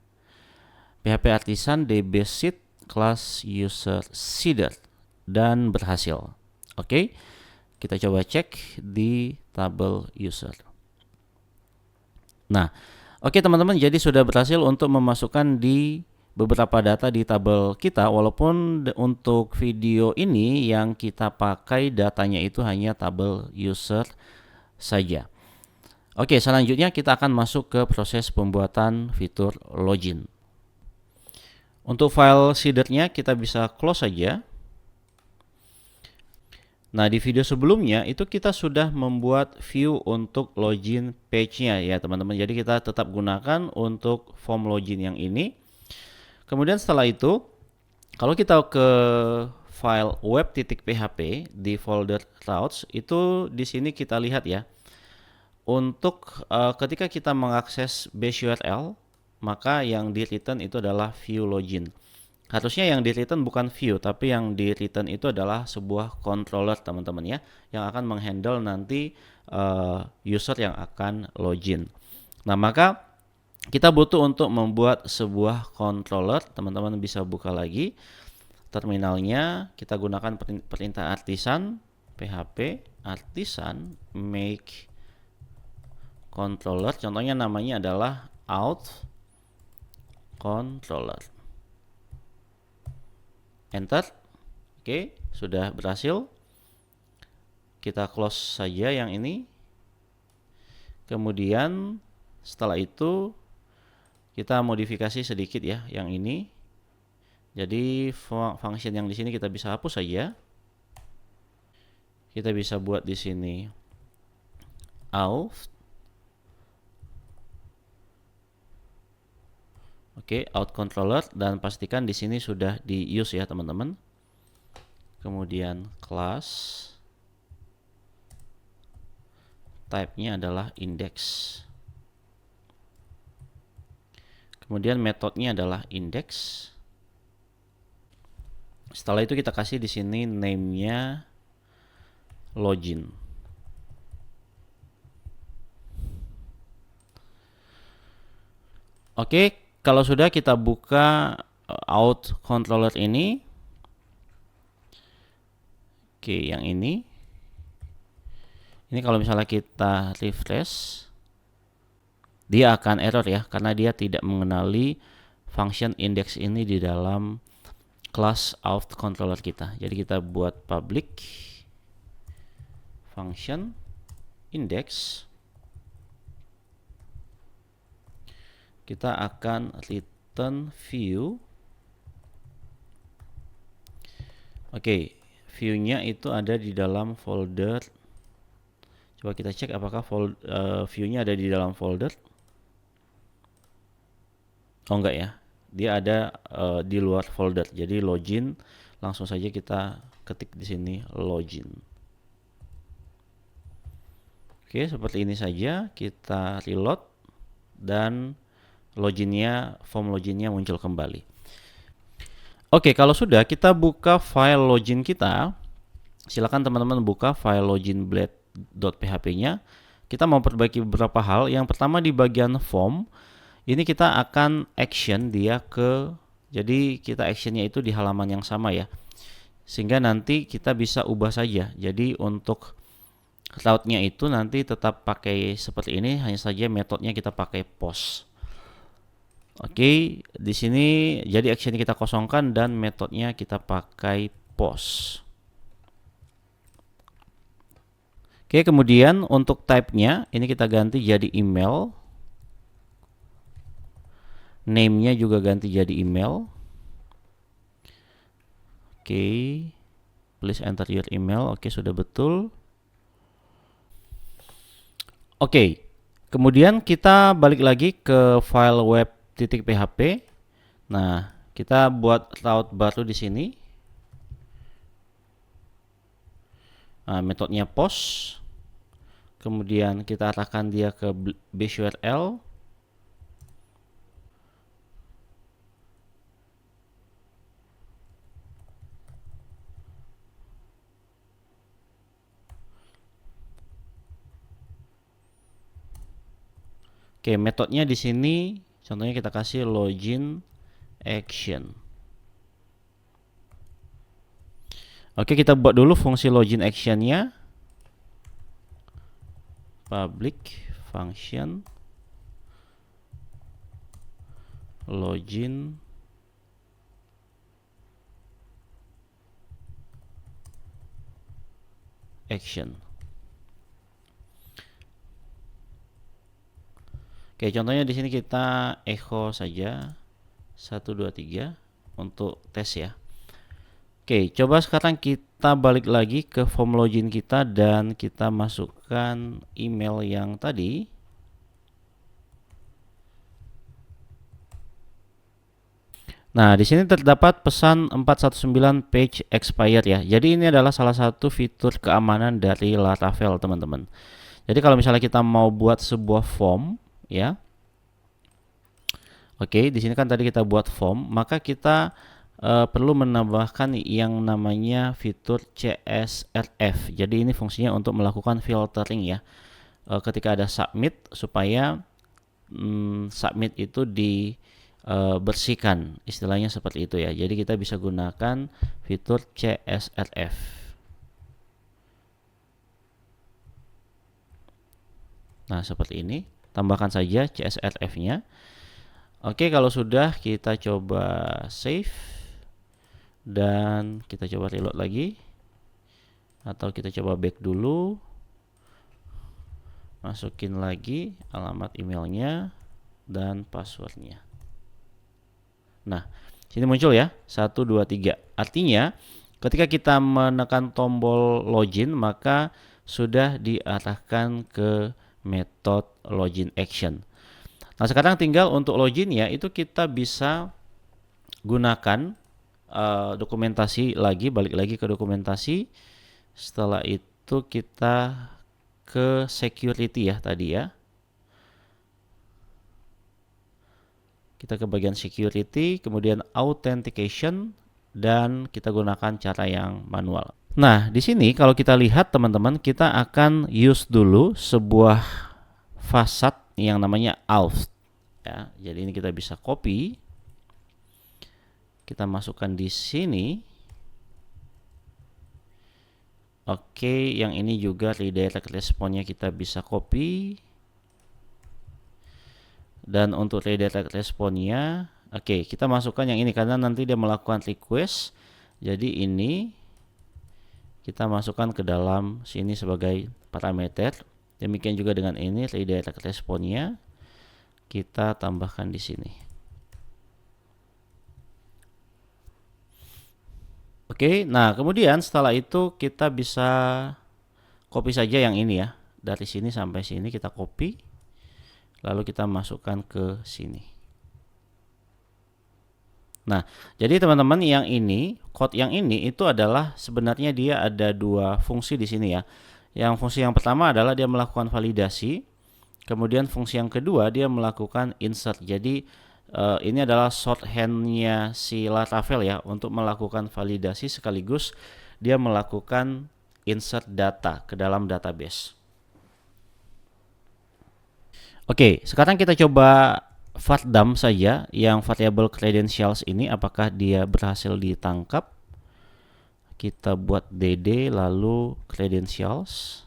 PHP artisan db seed class user seeder dan berhasil. Oke, kita coba cek di tabel user. Nah, oke teman-teman, jadi sudah berhasil untuk memasukkan di beberapa data di tabel kita, walaupun untuk video ini yang kita pakai datanya itu hanya tabel user saja. Oke, selanjutnya kita akan masuk ke proses pembuatan fitur login. Untuk file seedernya kita bisa close saja. Nah, di video sebelumnya itu kita sudah membuat view untuk login page-nya ya teman-teman. Jadi kita tetap gunakan untuk form login yang ini. Kemudian setelah itu, kalau kita ke file web.php di folder routes, itu di sini kita lihat ya. Untuk ketika kita mengakses base URL, maka yang di return itu adalah view login. Harusnya yang di return bukan view, tapi yang di return itu adalah sebuah controller teman-teman ya, yang akan menghandle nanti user yang akan login. Nah, maka kita butuh untuk membuat sebuah controller. Teman-teman bisa buka lagi terminalnya, kita gunakan perintah artisan php artisan make controller. Contohnya namanya adalah out controller. Enter. Oke, sudah berhasil. Kita close saja yang ini. Kemudian setelah itu kita modifikasi sedikit ya yang ini. Jadi function yang di sini kita bisa hapus saja. Kita bisa buat di sini out. Oke, out controller, dan pastikan di sini sudah di use ya teman-teman. Kemudian class type-nya adalah index. Kemudian metodenya adalah index. Setelah itu kita kasih di sini name-nya login. Oke, kalau sudah kita buka out controller ini. Oke, yang ini. Ini kalau misalnya kita refresh, dia akan error ya, karena dia tidak mengenali function index ini di dalam class auth controller kita. Jadi kita buat public function index. Kita akan return view. Oke, view-nya itu ada di dalam folder. Coba kita cek apakah view-nya ada di dalam folder. Oh enggak ya, dia ada di luar folder. Jadi login, langsung saja kita ketik di sini login. Oke, seperti ini saja. Kita reload dan form loginnya muncul kembali. Oke, kalau sudah kita buka file login kita, silakan teman-teman buka file loginblade.php-nya. Kita mau perbaiki beberapa hal. Yang pertama di bagian form, ini kita akan action dia jadi kita actionnya itu di halaman yang sama ya, sehingga nanti kita bisa ubah saja. Jadi untuk route-nya itu nanti tetap pakai seperti ini, hanya saja metodenya kita pakai post. Oke, di sini jadi action kita kosongkan dan metodenya kita pakai post. Oke, kemudian untuk type-nya ini kita ganti jadi email. Name-nya juga ganti jadi email. Oke, please enter your email. Oke, sudah betul. Oke, kemudian kita balik lagi ke file web.php. Nah, kita buat route baru di sini. Nah, metodenya post. Kemudian kita arahkan dia ke base URL. Oke, metodenya di sini contohnya kita kasih login action. Oke, kita buat dulu fungsi login action-nya. Public function login action. Oke, contohnya di sini kita echo saja 1 2 3 untuk tes ya. Oke, coba sekarang kita balik lagi ke form login kita dan kita masukkan email yang tadi. Nah, di sini terdapat pesan 419 page expired ya. Jadi ini adalah salah satu fitur keamanan dari Laravel, teman-teman. Jadi kalau misalnya kita mau buat sebuah form ya. Oke, di sini kan tadi kita buat form, maka kita perlu menambahkan yang namanya fitur CSRF. Jadi ini fungsinya untuk melakukan filtering ya. Ketika ada submit supaya submit itu dibersihkan, istilahnya seperti itu ya. Jadi kita bisa gunakan fitur CSRF. Nah, seperti ini. Tambahkan saja CSRF-nya. Oke, kalau sudah kita coba save dan kita coba reload lagi, atau kita coba back dulu, masukin lagi alamat emailnya dan passwordnya. Nah, sini muncul ya 1 2 3. Artinya ketika kita menekan tombol login maka sudah diarahkan ke metode login action. Nah, sekarang tinggal untuk login ya, itu kita bisa gunakan dokumentasi lagi, balik lagi ke dokumentasi. Setelah itu kita ke security ya tadi ya. Kita ke bagian security, kemudian authentication, dan kita gunakan cara yang manual. Nah, di sini kalau kita lihat teman-teman, kita akan use dulu sebuah fasad yang namanya auth ya. Jadi ini kita bisa copy, kita masukkan di sini. Oke, yang ini juga redirect responnya kita bisa copy. Dan untuk redirect responnya Oke, kita masukkan yang ini karena nanti dia melakukan request. Jadi ini kita masukkan ke dalam sini sebagai parameter. Demikian juga dengan ini redirect responnya kita tambahkan di sini. Oke, nah kemudian setelah itu kita bisa copy saja yang ini ya. Dari sini sampai sini kita copy. Lalu kita masukkan ke sini. Nah, jadi teman-teman yang ini, code yang ini itu adalah sebenarnya dia ada dua fungsi di sini ya. Yang fungsi yang pertama adalah dia melakukan validasi. Kemudian fungsi yang kedua dia melakukan insert. Jadi ini adalah shorthandnya si Laravel ya untuk melakukan validasi sekaligus dia melakukan insert data ke dalam database. Oke, sekarang kita coba var_dump saja yang variable credentials ini apakah dia berhasil ditangkap. Kita buat dd lalu credentials.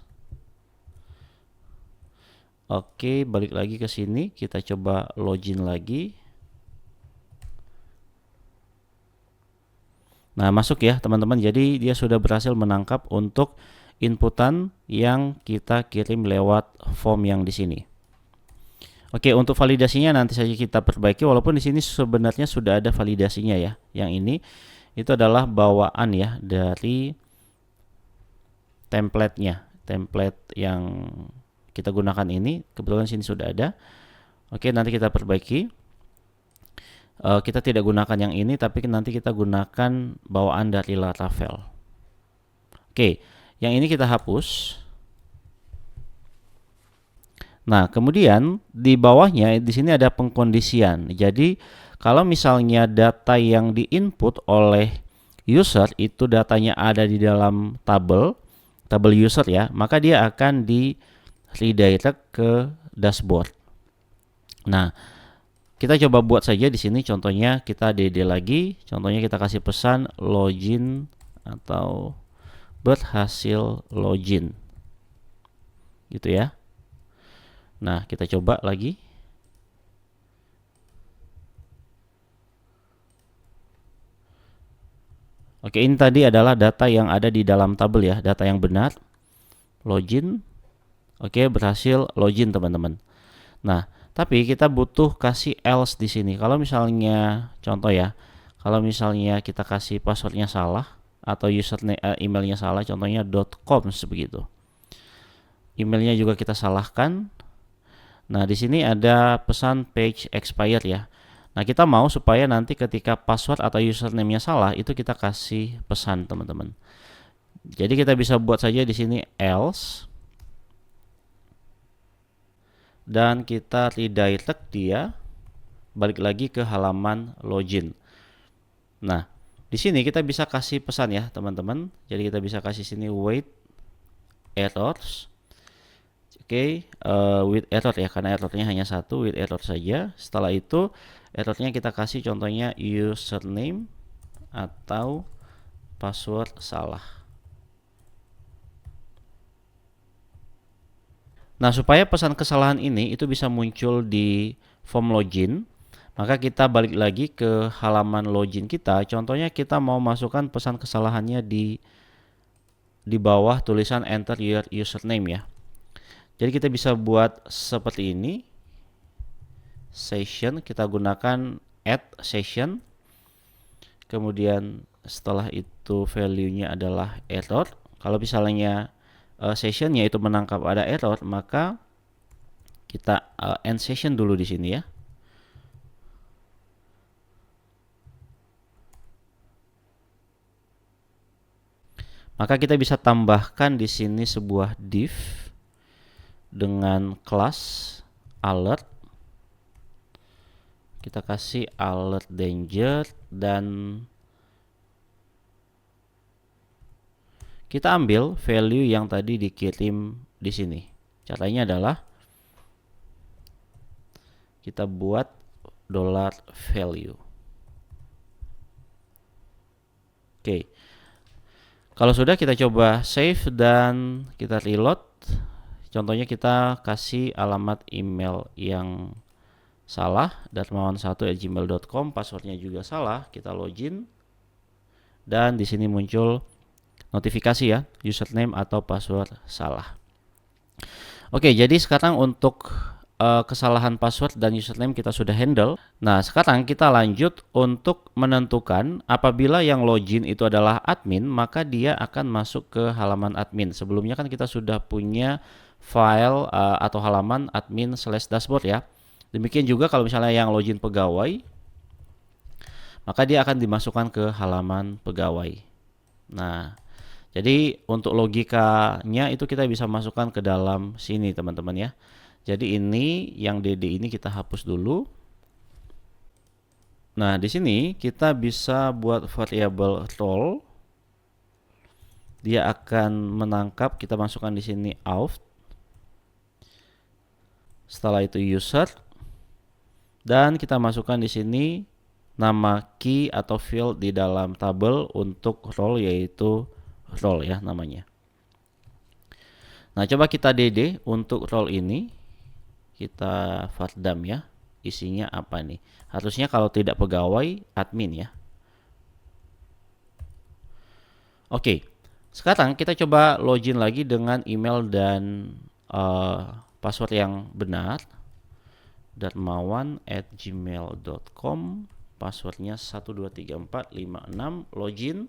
Oke, balik lagi ke sini, kita coba login lagi. Nah, masuk ya teman-teman. Jadi dia sudah berhasil menangkap untuk inputan yang kita kirim lewat form yang di sini. Oke, untuk validasinya nanti saja kita perbaiki walaupun di sini sebenarnya sudah ada validasinya ya. Yang ini itu adalah bawaan ya dari template-nya. Template yang kita gunakan ini kebetulan sini sudah ada. Oke, nanti kita perbaiki. Kita tidak gunakan yang ini tapi nanti kita gunakan bawaan dari Laravel. Oke, yang ini kita hapus. Nah, kemudian di bawahnya di sini ada pengkondisian. Jadi, kalau misalnya data yang diinput oleh user itu datanya ada di dalam tabel user ya, maka dia akan di redirect ke dashboard. Nah, kita coba buat saja di sini contohnya kita dd lagi, contohnya kita kasih pesan login atau berhasil login. Gitu ya. Nah, kita coba lagi. Oke, ini tadi adalah data yang ada di dalam tabel ya, data yang benar. Login. Oke, berhasil login teman-teman. Nah, tapi kita butuh kasih else di sini. Kalau misalnya contoh ya, kalau misalnya kita kasih passwordnya salah atau username emailnya salah, contohnya .com begitu. Emailnya juga kita salahkan. Nah, di sini ada pesan page expired ya. Nah, kita mau supaya nanti ketika password atau username-nya salah itu kita kasih pesan teman-teman. Jadi kita bisa buat saja di sini else dan kita redirect dia balik lagi ke halaman login. Nah, di sini kita bisa kasih pesan ya teman-teman. Jadi kita bisa kasih sini wait errors. Oke, with error ya karena errornya hanya satu, with error saja. Setelah itu errornya kita kasih contohnya username atau password salah. Nah, supaya pesan kesalahan ini itu bisa muncul di form login, maka kita balik lagi ke halaman login kita. Contohnya kita mau masukkan pesan kesalahannya di bawah tulisan enter your username ya. Jadi kita bisa buat seperti ini. Session, kita gunakan add session. Kemudian setelah itu value-nya adalah error. Kalau misalnya sessionnya itu menangkap ada error, maka kita end session dulu di sini ya. Maka kita bisa tambahkan di sini sebuah div dengan kelas alert. Kita kasih alert danger dan kita ambil value yang tadi dikirim di sini. Caranya adalah kita buat $value. Oke. Kalau sudah kita coba save dan kita reload. Contohnya kita kasih alamat email yang salah, darmawan1@gmail.com, passwordnya juga salah, kita login. Dan di sini muncul notifikasi ya, username atau password salah. Oke, jadi sekarang untuk kesalahan password dan username kita sudah handle. Nah, sekarang kita lanjut untuk menentukan apabila yang login itu adalah admin, maka dia akan masuk ke halaman admin. Sebelumnya kan kita sudah punya file atau halaman admin/dashboard ya. Demikian juga kalau misalnya yang login pegawai, maka dia akan dimasukkan ke halaman pegawai. Nah, jadi untuk logikanya itu kita bisa masukkan ke dalam sini teman-teman ya. Jadi ini yang DD ini kita hapus dulu. Nah, di sini kita bisa buat variabel role. Dia akan menangkap, kita masukkan di sini auth. Setelah itu user, dan kita masukkan di sini nama key atau field di dalam tabel untuk role, yaitu role ya namanya. Nah, coba kita DD untuk role ini. Kita vardam ya, isinya apa nih? Harusnya kalau tidak pegawai, admin ya. Oke, sekarang kita coba login lagi dengan email dan password yang benar. darmawan@gmail.com, passwordnya 123456, login.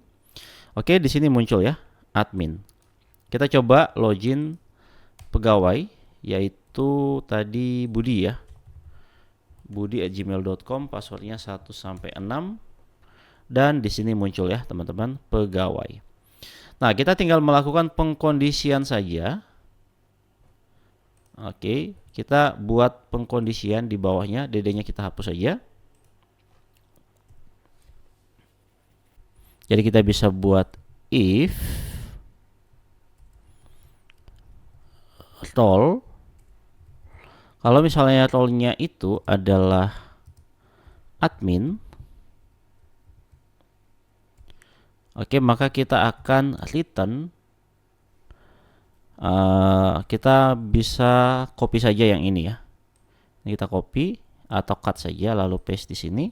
Oke, di sini muncul ya, admin. Kita coba login pegawai, yaitu tadi Budi ya, budi@gmail.com, passwordnya 1-6, dan di sini muncul ya teman-teman, pegawai. Nah, kita tinggal melakukan pengkondisian saja. Oke, kita buat pengkondisian di bawahnya, DD-nya kita hapus saja. Jadi kita bisa buat if role, kalau misalnya role-nya itu adalah admin, oke, maka kita akan return, kita bisa copy saja yang ini ya. Ini kita copy atau cut saja lalu paste di sini.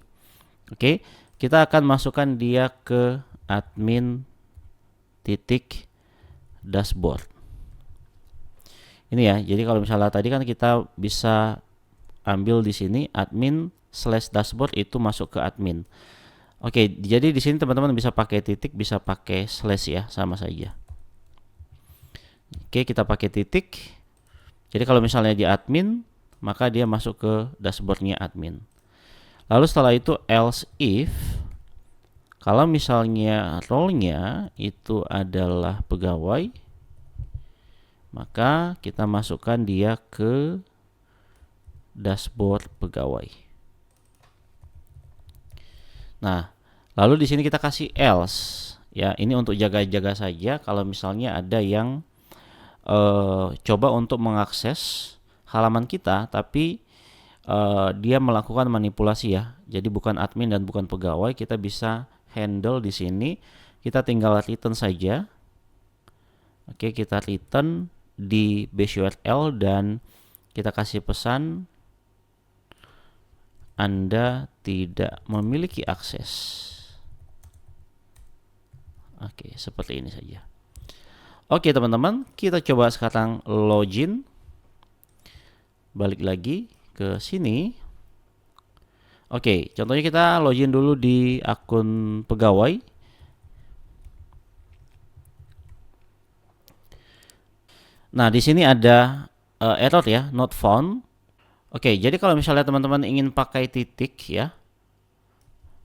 Oke, kita akan masukkan dia ke admin titik dashboard. Ini ya, jadi kalau misalnya tadi kan kita bisa ambil di sini admin/dashboard itu masuk ke admin. Oke, jadi di sini teman-teman bisa pakai titik, bisa pakai slash ya, sama saja. Oke, kita pakai titik. Jadi kalau misalnya di admin, maka dia masuk ke dashboardnya admin. Lalu setelah itu else if, kalau misalnya role-nya itu adalah pegawai, maka kita masukkan dia ke dashboard pegawai. Nah, lalu di sini kita kasih else ya, ini untuk jaga-jaga saja kalau misalnya ada yang coba untuk mengakses halaman kita tapi dia melakukan manipulasi ya. Jadi bukan admin dan bukan pegawai, kita bisa handle di sini. Kita tinggal return saja. Oke, kita return di base URL dan kita kasih pesan Anda tidak memiliki akses. Oke, seperti ini saja. Oke teman-teman, kita coba sekarang login. Balik lagi ke sini. Oke, contohnya kita login dulu di akun pegawai. Nah, di sini ada error ya, not found. Oke, jadi kalau misalnya teman-teman ingin pakai titik ya,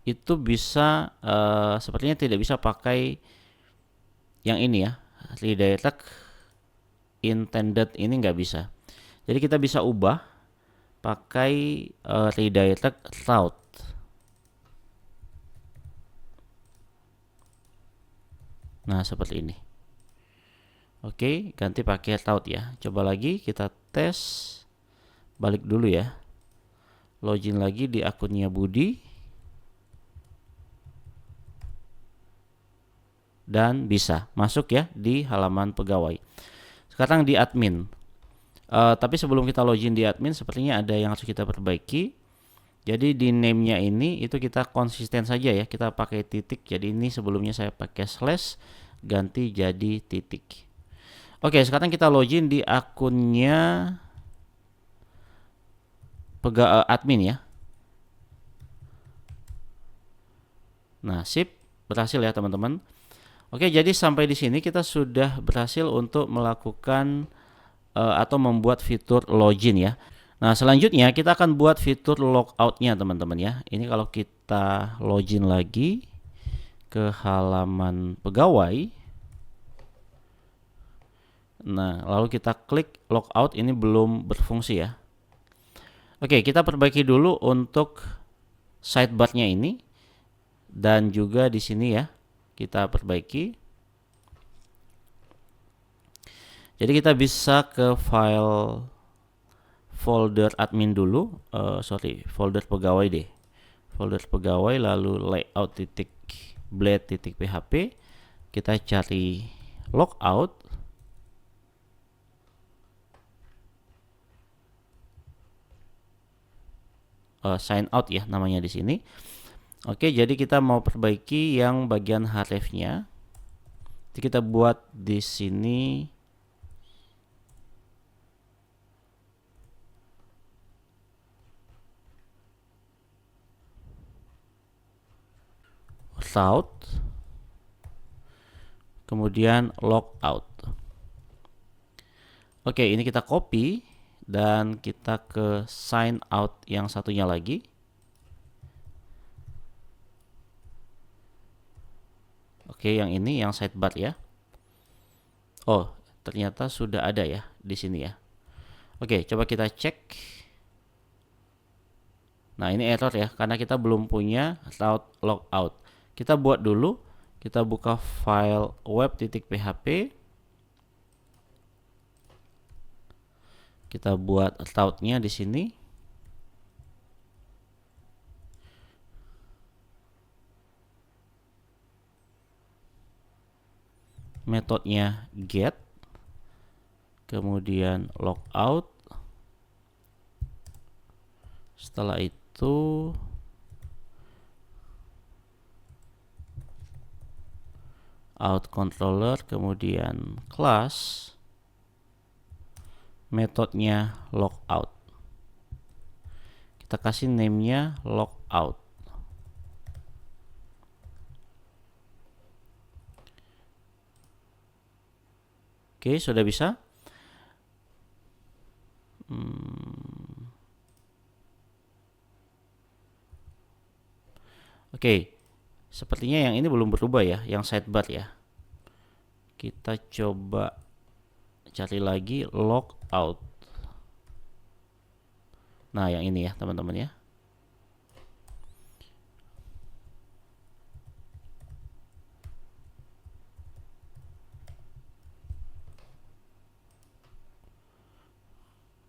itu bisa sepertinya tidak bisa pakai yang ini ya, redirect intended, ini nggak bisa. Jadi kita bisa ubah pakai redirect route. Nah, seperti ini. Oke, ganti pakai route ya. Coba lagi kita tes. Balik dulu ya. Login lagi di akunnya Budi. Dan bisa masuk ya di halaman pegawai. Sekarang di admin. Tapi sebelum kita login di admin, sepertinya ada yang harus kita perbaiki. Jadi di name-nya ini itu kita konsisten saja ya, kita pakai titik. Jadi ini sebelumnya saya pakai slash, ganti jadi titik. Oke, sekarang kita login di akunnya admin ya. Nah, sip, berhasil ya teman-teman. Oke, jadi sampai di sini kita sudah berhasil untuk melakukan atau membuat fitur login ya. Nah, selanjutnya kita akan buat fitur logout-nya teman-teman ya. Ini kalau kita login lagi ke halaman pegawai. Nah, lalu kita klik logout, ini belum berfungsi ya. Oke, kita perbaiki dulu untuk sidebar-nya ini. Dan juga di sini ya, kita perbaiki. Jadi kita bisa ke file folder admin dulu, folder pegawai deh. Folder pegawai lalu layout.blade.php. Kita cari logout. Sign out ya namanya di sini. Oke, jadi kita mau perbaiki yang bagian href-nya. Jadi kita buat di sini route, kemudian logout. Oke, ini kita copy dan kita ke sign out yang satunya lagi. Oke, yang ini yang sidebar ya. Oh, ternyata sudah ada ya di sini ya. Oke, coba kita cek. Nah, ini error ya karena kita belum punya route logout. Kita buat dulu. Kita buka file web.php. Kita buat route-nya di sini. Metodenya get, kemudian logout. Setelah itu out controller, kemudian class, metodenya logout. Kita kasih name-nya logout. Oke, sudah bisa. Oke, sepertinya yang ini belum berubah ya, yang sidebar ya. Kita coba cari lagi logout. Nah, yang ini ya teman-teman ya.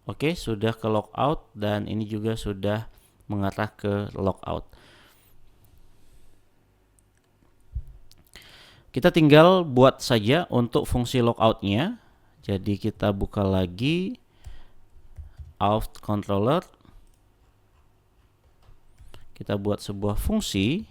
Oke, sudah ke logout dan ini juga sudah mengarah ke logout. Kita tinggal buat saja untuk fungsi logout-nya. Jadi kita buka lagi out controller. Kita buat sebuah fungsi.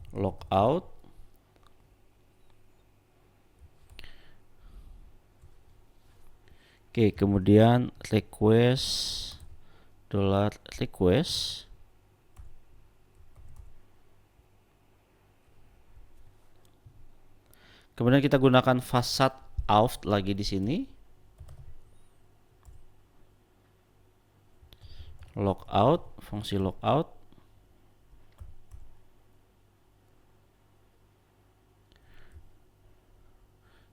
Logout. Oke, kemudian request $request. Kemudian kita gunakan facade auth lagi di sini. Logout, fungsi logout.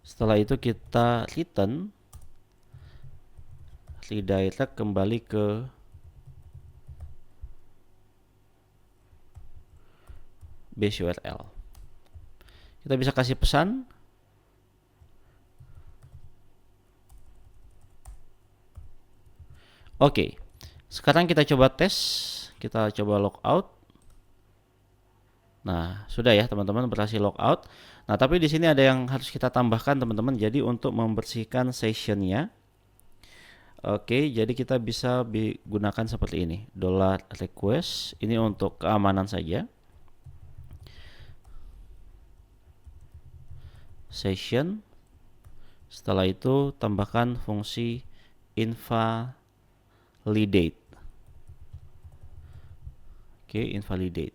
Setelah itu kita return, redirect kembali ke base URL. Kita bisa kasih pesan. Oke, sekarang kita coba tes. Kita coba logout. Nah, sudah ya teman-teman berhasil logout. Nah, tapi di sini ada yang harus kita tambahkan teman-teman. Jadi untuk membersihkan sessionnya, oke, jadi kita bisa gunakan seperti ini. $request ini untuk keamanan saja. Session. Setelah itu tambahkan fungsi invalidate. Oke, invalidate.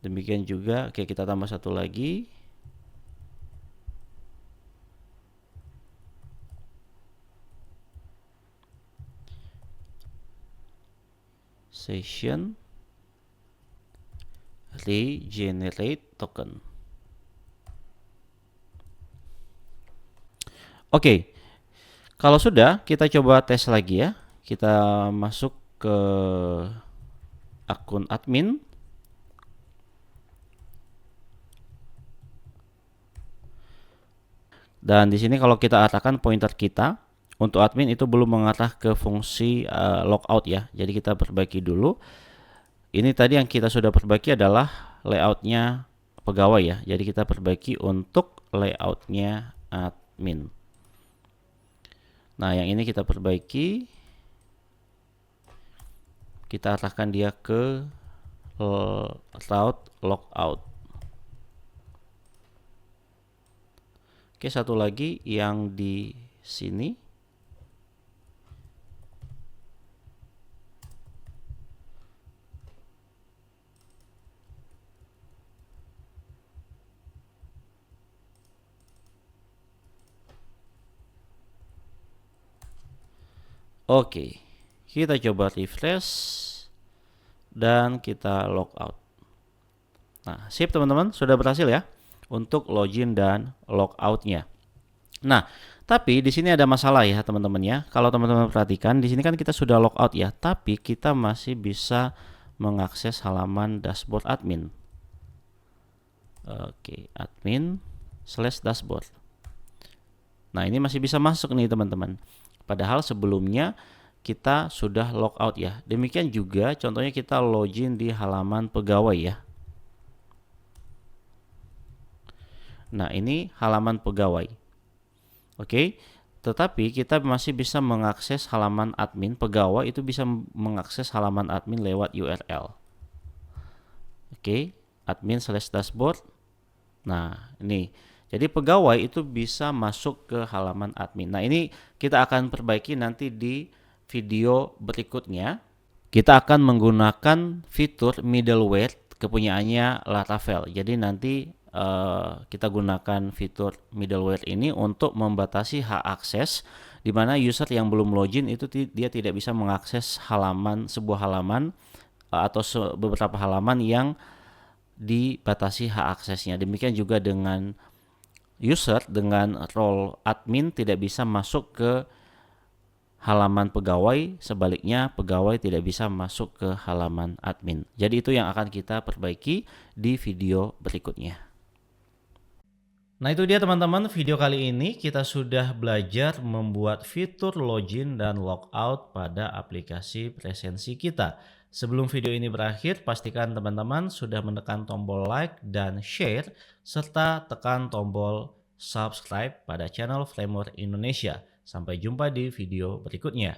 Demikian juga, oke, kita tambah satu lagi. Session regenerate token. Oke, kalau sudah, kita coba tes lagi ya. Kita masuk ke akun admin. Dan di sini kalau kita arahkan pointer kita untuk admin itu belum mengarah ke fungsi logout ya. Jadi kita perbaiki dulu. Ini tadi yang kita sudah perbaiki adalah layoutnya pegawai ya. Jadi kita perbaiki untuk layoutnya admin. Nah, yang ini kita perbaiki. Kita arahkan dia ke route logout. Oke, satu lagi yang di sini. Oke, kita coba refresh dan kita logout. Nah, sip teman-teman, sudah berhasil ya untuk login dan logoutnya. Nah, tapi di sini ada masalah ya teman-teman ya. Kalau teman-teman perhatikan, di sini kan kita sudah logout ya, tapi kita masih bisa mengakses halaman dashboard admin. Oke, admin/dashboard. Nah, ini masih bisa masuk nih teman-teman. Padahal sebelumnya kita sudah logout ya. Demikian juga contohnya kita login di halaman pegawai ya. Nah, ini halaman pegawai. Oke, tetapi kita masih bisa mengakses halaman admin. Pegawai itu bisa mengakses halaman admin lewat URL. Oke, admin/dashboard. Nah, ini. Jadi pegawai itu bisa masuk ke halaman admin. Nah, ini kita akan perbaiki nanti di video berikutnya. Kita akan menggunakan fitur middleware kepunyaannya Laravel. Jadi nanti kita gunakan fitur middleware ini untuk membatasi hak akses, di mana user yang belum login itu dia tidak bisa mengakses sebuah halaman atau beberapa halaman yang dibatasi hak aksesnya. Demikian juga dengan user dengan role admin tidak bisa masuk ke halaman pegawai, sebaliknya pegawai tidak bisa masuk ke halaman admin. Jadi itu yang akan kita perbaiki di video berikutnya. Nah, itu dia teman-teman, video kali ini kita sudah belajar membuat fitur login dan logout pada aplikasi Presensi kita. Sebelum video ini berakhir, pastikan teman-teman sudah menekan tombol like dan share, serta tekan tombol subscribe pada channel Framework Indonesia. Sampai jumpa di video berikutnya.